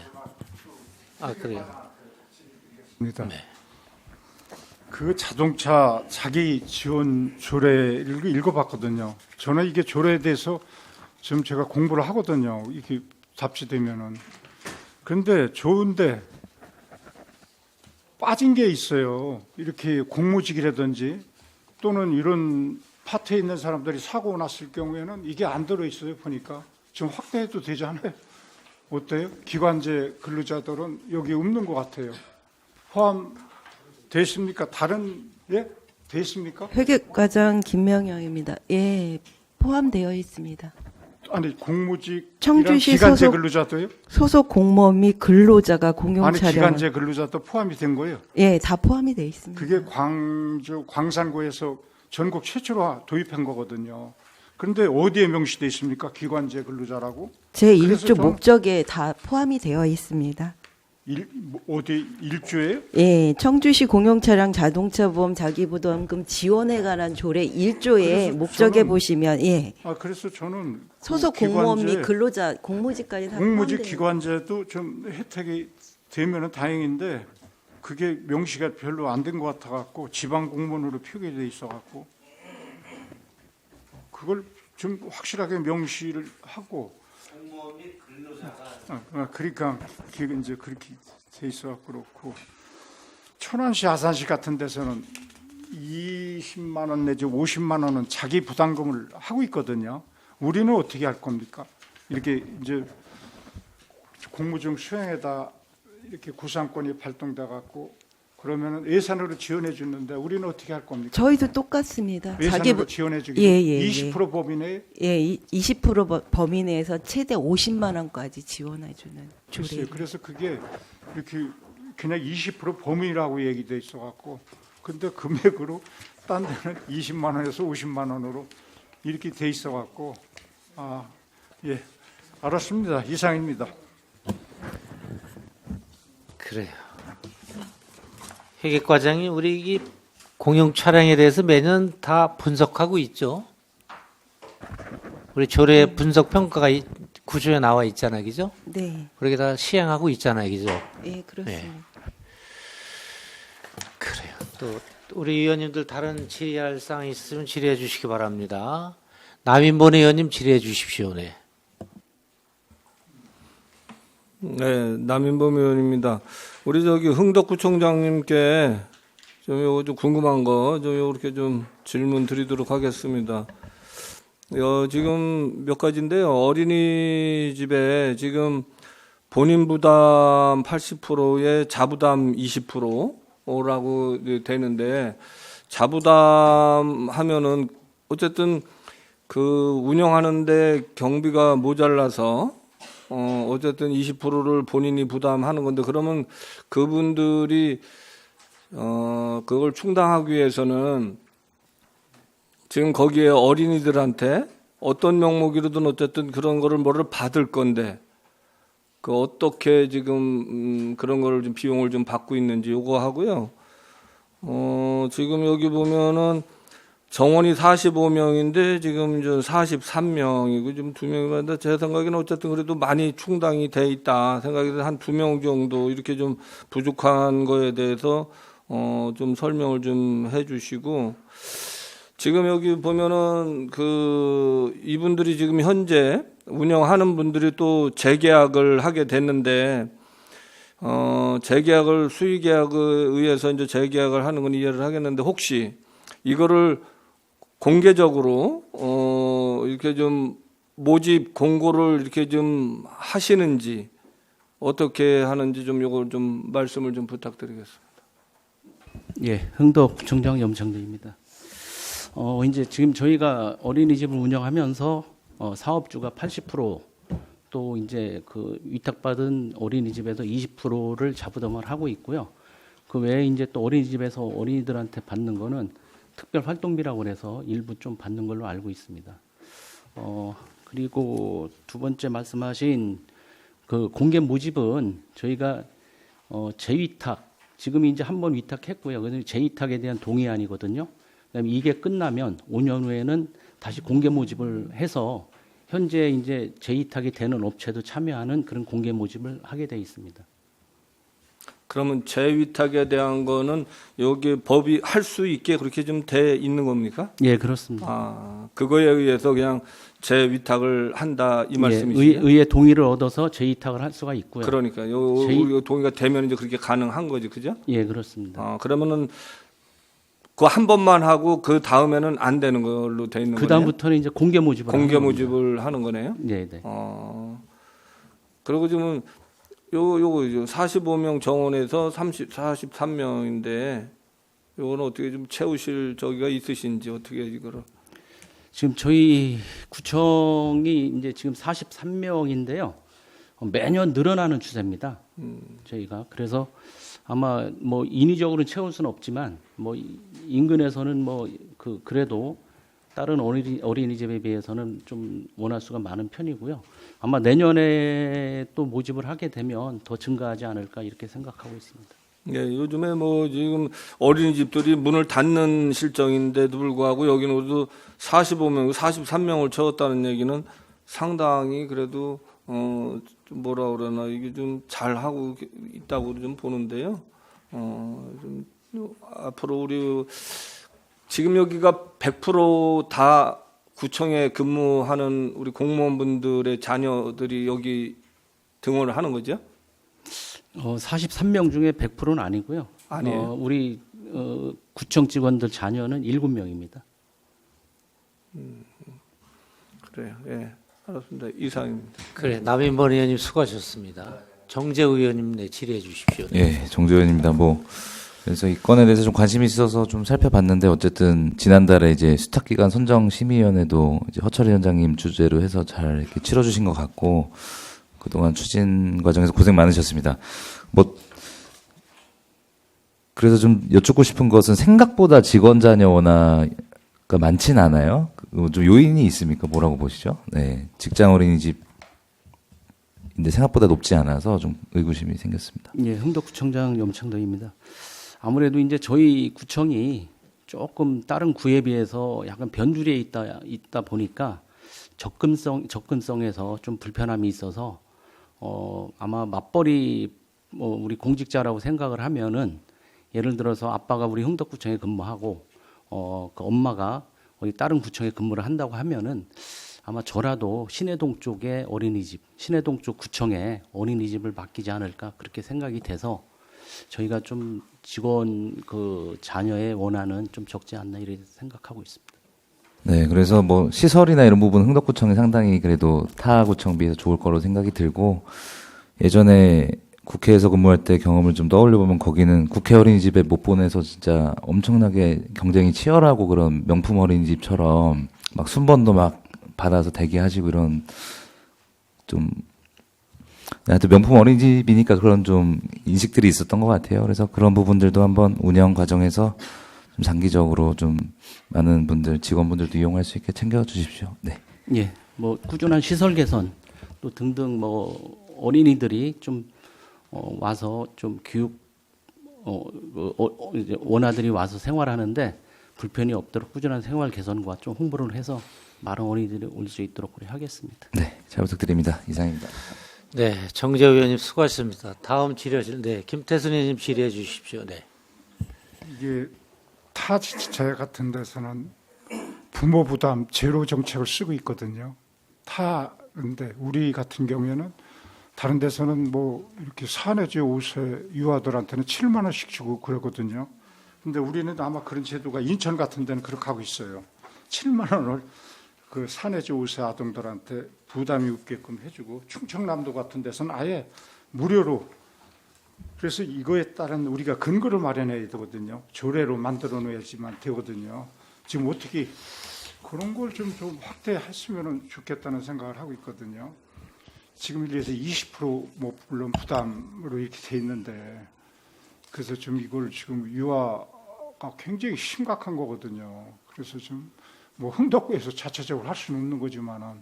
아, 그래요. 네. 그 자동차 자기 지원 조례를 읽어봤거든요. 저는 이게 조례에 대해서 지금 제가 공부를 하거든요. 이게 잡지되면은. 그런데 좋은데 빠진 게 있어요. 이렇게 공무직이라든지 또는 이런 파트에 있는 사람들이 사고 났을 경우에는 이게 안 들어있어요. 보니까 지금 확대해도 되지 않아요? 어때요? 기관제 근로자들은 여기 없는 것 같아요. 포함돼 있습니까? 다른 예? 돼 있습니까? 회계과장 김명영입니다. 예, 포함되어 있습니다. 아니 공무직 청주시 기간제 소속- 근로자도요? 소속 공무원 및 근로자가 공용 아니 차량 기간제 근로자도 포함이 된 거예요. 예, 다 포함이 되어 있습니다. 그게 광산구에서 전국 최초로 도입한 거거든요. 그런데 어디에 명시돼 있습니까? 기관제 근로자라고? 제 그래서 1조 저는- 목적에 다 포함이 되어 있습니다. 어디 일조예요? 예, 청주시 공용 차량 자동차 보험 자기부담금 지원에 관한 조례 1조의 그래서 목적에 저는- 보시면 예, 아 그래서 저는 소속 그 공무원 기관제- 및 근로자 공무직까지 다 공무직 포함되어 기관제도 좀 혜택이 되면은 다행인데 그게 명시가 별로 안 된 것 같아 갖고 지방 공무원으로 표기돼 있어 갖고 그걸 좀 확실하게 명시를 하고 공무원 및 근로자가 그러니까 그게 이제 그렇게 돼 있어 갖고 그렇고 천안시 아산시 같은 데서는 20만 원 내지 50만 원은 자기 부담금을 하고 있거든요. 우리는 어떻게 할 겁니까? 이렇게 이제 공무중 수행에다 이렇게 구상권이 발동돼 갖고 그러면은 예산으로 지원해 주는데 우리는 어떻게 할 겁니까? 저희도 똑같습니다. 예산으로 지원해 주기 예, 예, 20% 범위 내에 예, 20% 범위 내에서 최대 50만 원까지 지원해 주는 조례. 글쎄요. 그래서 그게 이렇게 그냥 20% 범위라고 얘기돼 있어 갖고 근데 금액으로 딴 데는 20만 원에서 50만 원으로 이렇게 돼 있어 갖고 예. 알았습니다. 이상입니다. 그래요. 회계과장이 우리 이 공용 차량에 대해서 매년 다 분석하고 있죠. 우리 조례 분석 평가가 구조에 나와 있잖아요, 그죠? 네, 그렇게 다 시행하고 있잖아요, 그죠? 예, 그렇습니다. 네. 그래요. 또 우리 의원님들 다른 질의할 사항이 있으면 질의해 주시기 바랍니다. 남인본 의원님 질의해 주십시오. 네. 네, 남인범 의원입니다. 우리 저기 흥덕구청장님께 좀 요거 좀 궁금한 거 좀 이렇게 좀 질문 드리도록 하겠습니다. 지금 몇 가지인데요. 어린이집에 지금 본인 부담 80%에 자부담 20%라고 되는데, 자부담 하면은 어쨌든 그 운영하는데 경비가 모자라서 어쨌든 20%를 본인이 부담하는 건데, 그러면 그분들이 그걸 충당하기 위해서는 지금 거기에 어린이들한테 어떤 명목이로든 어쨌든 그런 거를 뭐를 받을 건데, 그 어떻게 지금 그런 거를 좀 비용을 좀 받고 있는지 요거 하고요. 지금 여기 보면은 정원이 45명인데 지금 저 43명이고 지금 2명이 많은데, 제 생각에는 어쨌든 그래도 많이 충당이 돼 있다 생각이 돼서 한 2명 정도 이렇게 좀 부족한 거에 대해서 좀 설명을 좀 해주시고, 지금 여기 보면은 그 이분들이 지금 현재 운영하는 분들이 또 재계약을 하게 됐는데, 재계약을 수의계약에 의해서 이제 재계약을 하는 건 이해를 하겠는데, 혹시 이거를 공개적으로 이렇게 좀 모집 공고를 이렇게 좀 하시는지 어떻게 하는지 좀 요걸 좀 말씀을 좀 부탁드리겠습니다. 예, 흥덕구청장 염창대입니다. 이제 지금 저희가 어린이집을 운영하면서 사업주가 80%, 또 이제 그 위탁받은 어린이집에서 20%를 자부담을 하고 있고요. 그 외에 이제 또 어린이집에서 어린이들한테 받는 거는 특별 활동비라고 해서 일부 좀 받는 걸로 알고 있습니다. 그리고 두 번째 말씀하신 그 공개 모집은 저희가 재위탁, 지금 이제 한 번 위탁했고요. 그래서 재위탁에 대한 동의안이거든요. 그다음에 이게 끝나면 5년 후에는 다시 공개 모집을 해서 현재 이제 재위탁이 되는 업체도 참여하는 그런 공개 모집을 하게 돼 있습니다. 그러면 재위탁에 대한 거는 여기 법이 할 수 있게 그렇게 좀 돼 있는 겁니까? 예, 그렇습니다. 아, 그거에 의해서 그냥 재위탁을 한다 이 예, 말씀이시죠? 의회 동의를 얻어서 재위탁을 할 수가 있고요. 그러니까 요 동의가 되면 이제 그렇게 가능한 거지, 그죠? 예, 그렇습니다. 그러면은 그 한 번만 하고 그 다음에는 안 되는 걸로 돼 있는 거예요? 그 다음부터는 이제 공개 모집을 공개 모집을 하는 거네요. 네, 네. 그리고 지금 요거 45명 정원에서 43명인데 요거는 어떻게 좀 채우실 저기가 있으신지 어떻게 이거를? 지금 저희 구청이 이제 지금 43명인데요. 매년 늘어나는 추세입니다. 저희가 그래서 아마 뭐 인위적으로 채울 수는 없지만 뭐 인근에서는 뭐 그래도 다른 어린이집에 비해서는 좀 원할 수가 많은 편이고요. 아마 내년에 또 모집을 하게 되면 더 증가하지 않을까 이렇게 생각하고 있습니다. 예, 요즘에 뭐 지금 어린이집들이 문을 닫는 실정인데도 불구하고 여기는 45명, 43명을 채웠다는 얘기는 상당히 그래도 좀 뭐라 그러나 이게 좀 잘하고 있다고 좀 보는데요. 좀 앞으로 우리 지금 여기가 100% 다 구청에 근무하는 우리 공무원분들의 자녀들이 여기 등원을 하는 거죠? 43명 중에 100%는 아니고요. 아니에요. 우리 구청 직원들 자녀는 7명입니다. 그래요. 예. 알았습니다. 이상입니다. 그래, 남인번 의원님 수고하셨습니다. 정재우 의원님 네, 질의해 주십시오. 예, 정재 의원입니다. 그래서 이 건에 대해서 좀 관심이 있어서 좀 살펴봤는데, 어쨌든 지난달에 이제 수탁기관 선정심의위원회도 이제 허철 위원장님 주재로 해서 잘 이렇게 치러주신 것 같고, 그동안 추진 과정에서 고생 많으셨습니다. 그래서 좀 여쭙고 싶은 것은 생각보다 직원 자녀 원화가 많진 않아요. 좀 요인이 있습니까? 뭐라고 보시죠? 네, 직장 어린이집인데 생각보다 높지 않아서 좀 의구심이 생겼습니다. 예, 흥덕구청장 염창덕입니다. 아무래도 이제 저희 구청이 조금 다른 구에 비해서 약간 변두리에 있다 보니까 접근성에서 좀 불편함이 있어서 아마 맞벌이 우리 공직자라고 생각을 하면은 예를 들어서 아빠가 우리 흥덕구청에 근무하고 그 엄마가 어디 다른 구청에 근무를 한다고 하면은 아마 저라도 신해동 쪽에 어린이집, 신해동 쪽 구청에 어린이집을 맡기지 않을까 그렇게 생각이 돼서 저희가 좀 직원 그 자녀의 원한은 좀 적지 않나 이렇게 생각하고 있습니다. 네, 그래서 뭐 시설이나 이런 부분 흥덕구청이 상당히 그래도 타 구청 비해서 좋을 거로 생각이 들고, 예전에 국회에서 근무할 때 경험을 좀 떠올려 보면 거기는 국회 어린이집에 못 보내서 진짜 엄청나게 경쟁이 치열하고 그런 명품 어린이집처럼 막 순번도 막 받아서 대기하시고 이런 좀 하여튼 명품 어린이집이니까 그런 좀 인식들이 있었던 것 같아요. 그래서 그런 부분들도 한번 운영 과정에서 좀 장기적으로 좀 많은 분들, 직원분들도 이용할 수 있게 챙겨 주십시오. 네. 예, 뭐 꾸준한 시설 개선 또 등등 뭐 어린이들이 좀 와서 좀 교육 이제 원아들이 와서 생활하는데 불편이 없도록 꾸준한 생활 개선과 좀 홍보를 해서 많은 어린이들이 올 수 있도록 그래 하겠습니다. 네, 잘 부탁드립니다. 이상입니다. 네, 정재 의원님 수고하셨습니다. 다음 질의하실 김태순 의원님 질의해 주십시오. 네. 이게 타 지자체 같은 데서는 부모 부담 제로 정책을 쓰고 있거든요. 타인데 우리 같은 경우에는 다른 데서는 뭐 이렇게 4 내지 5세 유아들한테는 7만 원씩 주고 그러거든요. 근데 우리는 아마 그런 제도가 인천 같은 데는 그렇게 하고 있어요. 7만 원을 그 4 내지 5세 아동들한테 부담이 없게끔 해주고, 충청남도 같은 데서는 아예 무료로. 그래서 이거에 따른 우리가 근거를 마련해야 되거든요. 조례로 만들어 놓아야지만 되거든요. 지금 어떻게 그런 걸 좀 확대했으면 좋겠다는 생각을 하고 있거든요. 지금 이래서 20% 물론 부담으로 이렇게 돼 있는데, 그래서 좀 이걸 지금 유아가 굉장히 심각한 거거든요. 그래서 좀 뭐 흥덕구에서 자체적으로 할 수는 없는 거지만은,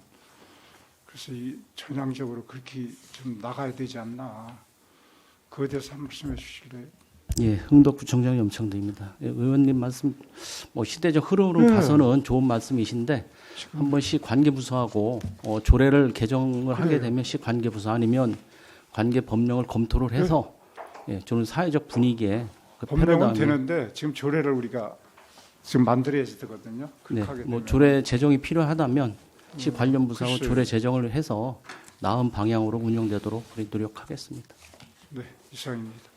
그래서 이 전향적으로 그렇게 좀 나가야 되지 않나. 그에 대해서 한 말씀해 주실래요? 예, 흥덕구청장 염청대입니다. 예, 의원님 말씀 뭐 시대적 흐름으로 봐서는 좋은 말씀이신데 한 번씩 관계부서하고 조례를 개정을 하게 되면 관계부서 아니면 관계 법령을 검토를 해서 예, 저는 사회적 분위기에 그 법령은 되는데 지금 조례를 우리가 지금 만들어야 되거든요. 네, 뭐 조례 제정이 필요하다면 시 관련 부서하고 글쎄요. 조례 제정을 해서 나은 방향으로 운영되도록 우리 노력하겠습니다. 네, 이상입니다.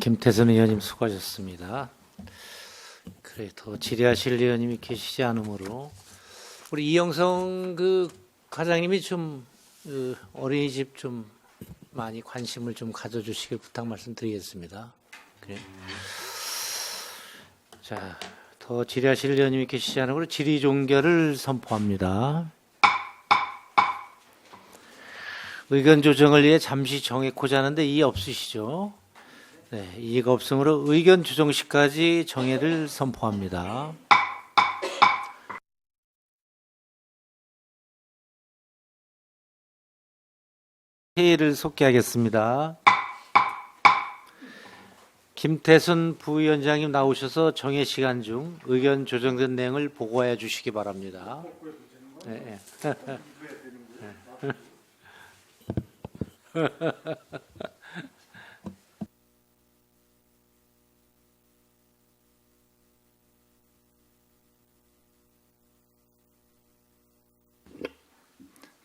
김태선 의원님 수고하셨습니다. 그래, 더 질의하실 의원님이 계시지 않으므로 우리 이영성 그 과장님이 좀 어린이집 좀 많이 관심을 좀 가져주시길 부탁 말씀드리겠습니다. 그래. 자, 더 질의하실 의원님이 계시지 않으므로 질의 종결을 선포합니다. 의견 조정을 위해 잠시 정해고자 하는데 이의 없으시죠? 네, 이의가 없으므로 의견 조정 시까지 정해를 선포합니다. 회의를 속개하겠습니다. 김태순 부위원장님 나오셔서 정해 시간 중 의견 조정된 내용을 보고해 주시기 바랍니다. 네, 네.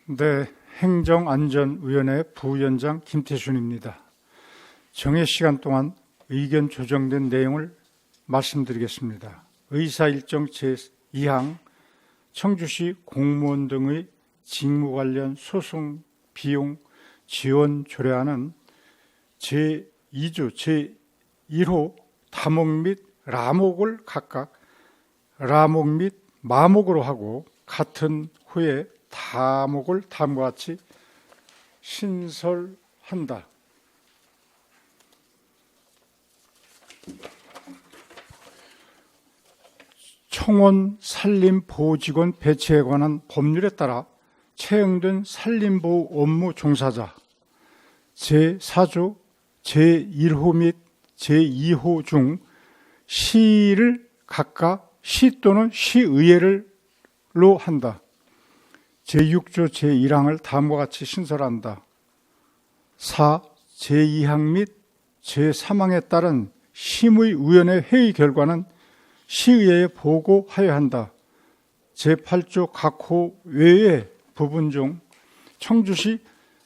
네, 행정안전위원회 부위원장 김태순입니다. 정해 시간 동안 의견 조정된 내용을 말씀드리겠습니다. 의사일정 제2항 청주시 공무원 등의 직무 관련 소송 비용 지원 조례안은 제2조 제1호 다목 및 라목을 각각 라목 및 마목으로 하고 같은 후에 다목을 다음과 같이 신설한다. 청원 산림보호직원 배치에 관한 법률에 따라 채용된 산림보호 업무 종사자 제4조 제1호 및 제2호 중 시를 각각 시 또는 시의회로 한다. 제6조 제1항을 다음과 같이 신설한다. 4. 제2항 및 제3항에 따른 심의위원회 회의 결과는 시의회에 보고하여야 한다. 제8조 각호 외의 부분 중 청주시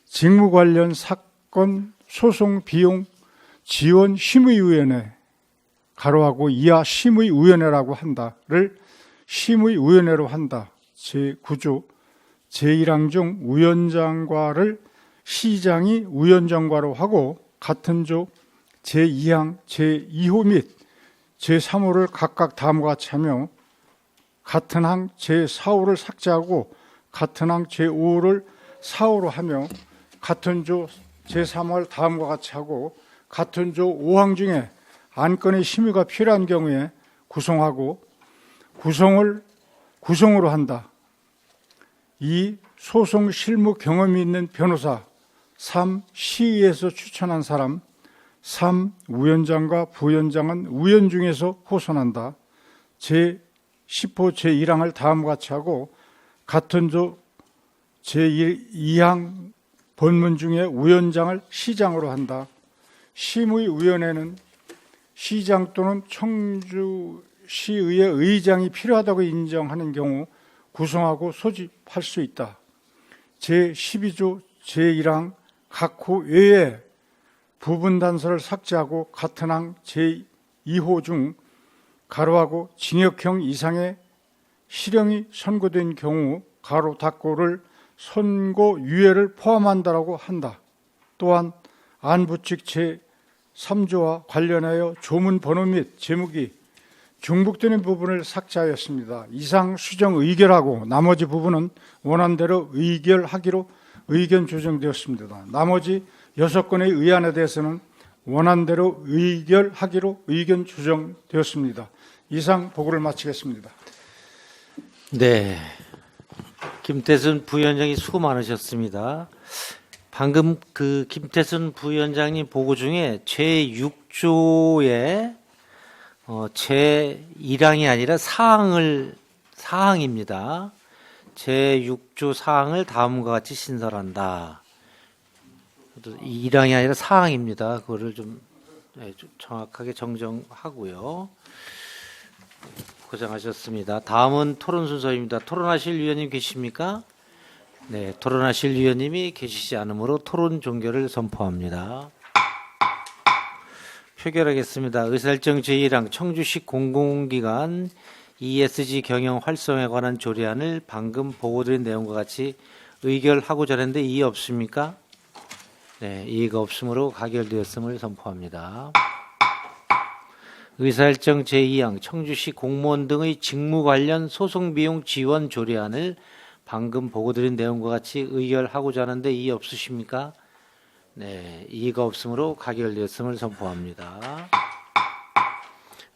직무 관련 사건 소송 비용 지원 심의위원회 가로하고 이하 심의위원회라고 한다를 심의위원회로 한다. 제9조 제1항 중 위원장과를 시장이 위원장과로 하고 같은 조 제2항 제2호 및 제3호를 각각 다음과 같이 하며 같은 항 제4호를 삭제하고 같은 항 제5호를 4호로 하며 같은 조 제3호를 다음과 같이 하고 같은 조 5항 중에 안건의 심의가 필요한 경우에 구성하고 구성으로 한다. 2. 소송 실무 경험이 있는 변호사. 3. 시의회에서 추천한 사람. 3. 위원장과 부위원장은 위원 중에서 호선한다. 제10호 제1항을 다음과 같이 하고 같은 조 제2항 본문 중에 위원장을 시장으로 한다. 심의위원회는 시장 또는 청주시의회 의장이 필요하다고 인정하는 경우 구성하고 소집할 수 있다. 제12조 제1항 각호 외에 부분 단서를 삭제하고 같은 항 제2호 중 가로하고 징역형 이상의 실형이 선고된 경우 가로 닫고를 선고유예를 포함한다라고 한다. 또한 안부칙 제3조와 관련하여 조문 번호 및 제목이 중복되는 부분을 삭제하였습니다. 이상 수정 의결하고 나머지 부분은 원안대로 의결하기로 의견 조정되었습니다. 나머지 6건의 의안에 대해서는 원안대로 의결하기로 의견 조정되었습니다. 이상 보고를 마치겠습니다. 네, 김태순 부위원장이 수고 많으셨습니다. 방금 그 김태순 부위원장님 보고 중에 제6조의 제1항이 아니라 사항입니다. 제6조 사항을 다음과 같이 신설한다. 1항이 아니라 사항입니다. 그거를 좀 정확하게 정정하고요. 고생하셨습니다. 다음은 토론 순서입니다. 토론하실 위원님 계십니까? 네, 토론하실 위원님이 계시지 않으므로 토론 종결을 선포합니다. 표결하겠습니다. 의사일정 제1항 청주시 공공기관 ESG 경영 활성화에 관한 조례안을 방금 보고드린 내용과 같이 의결하고자 하는데 이의 없습니까? 네, 이의가 없으므로 가결되었음을 선포합니다. 의사일정 제2항 청주시 공무원 등의 직무 관련 소송 비용 지원 조례안을 방금 보고드린 내용과 같이 의결하고자 하는데 이의 없으십니까? 네, 이의가 없으므로 가결되었음을 선포합니다.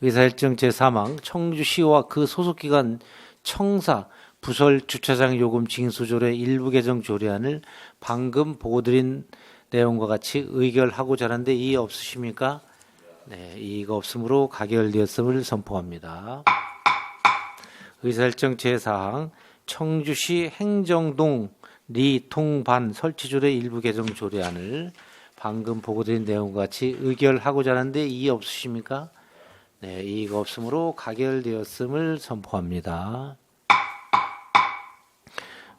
의사일정 제3항 청주시와 그 소속기관 청사 부설 주차장 요금 징수 조례 일부 개정 조례안을 방금 보고드린 내용과 같이 의결하고자 하는데 이의 없으십니까? 네, 이의가 없으므로 가결되었음을 선포합니다. 의사일정 제4항 청주시 행정동 리통반 설치조례 일부 개정 조례안을 방금 보고드린 내용과 같이 의결하고자 하는데 이의 없으십니까? 네, 이의가 없으므로 가결되었음을 선포합니다.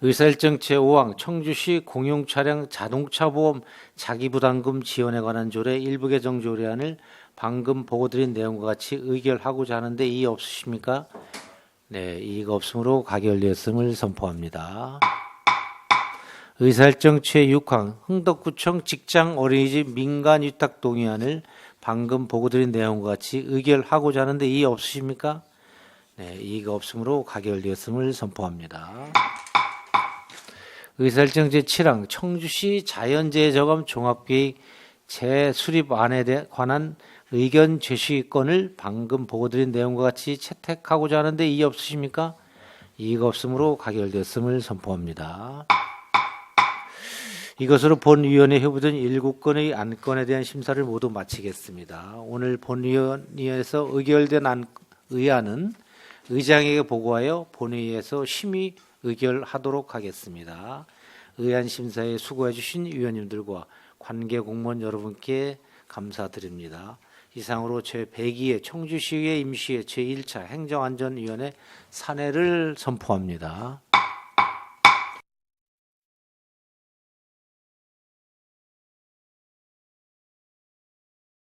의사일정 제5항 청주시 공용차량 자동차보험 자기부담금 지원에 관한 조례 일부 개정 조례안을 방금 보고드린 내용과 같이 의결하고자 하는데 이의 없으십니까? 네, 이의가 없으므로 가결되었음을 선포합니다. 의사일정 제6항 흥덕구청 직장 어린이집 민간 위탁 동의안을 방금 보고드린 내용과 같이 의결하고자 하는데 이의 없으십니까? 네, 이의가 없으므로 가결되었음을 선포합니다. 의사일정 제7항 청주시 자연재해 저감 종합계획 재수립안에 관한 의견 제시건을 방금 보고드린 내용과 같이 채택하고자 하는데 이의 없으십니까? 이의가 없으므로 가결되었음을 선포합니다. 이것으로 본위원회 회부된 7건의 안건에 대한 심사를 모두 마치겠습니다. 오늘 본위원회에서 의결된 의안은 의장에게 보고하여 본회의에서 심의 의결하도록 하겠습니다. 의안 심사에 수고해 주신 위원님들과 관계 공무원 여러분께 감사드립니다. 이상으로 제102회 청주시의회 임시회 제1차 행정안전위원회 산회를 선포합니다.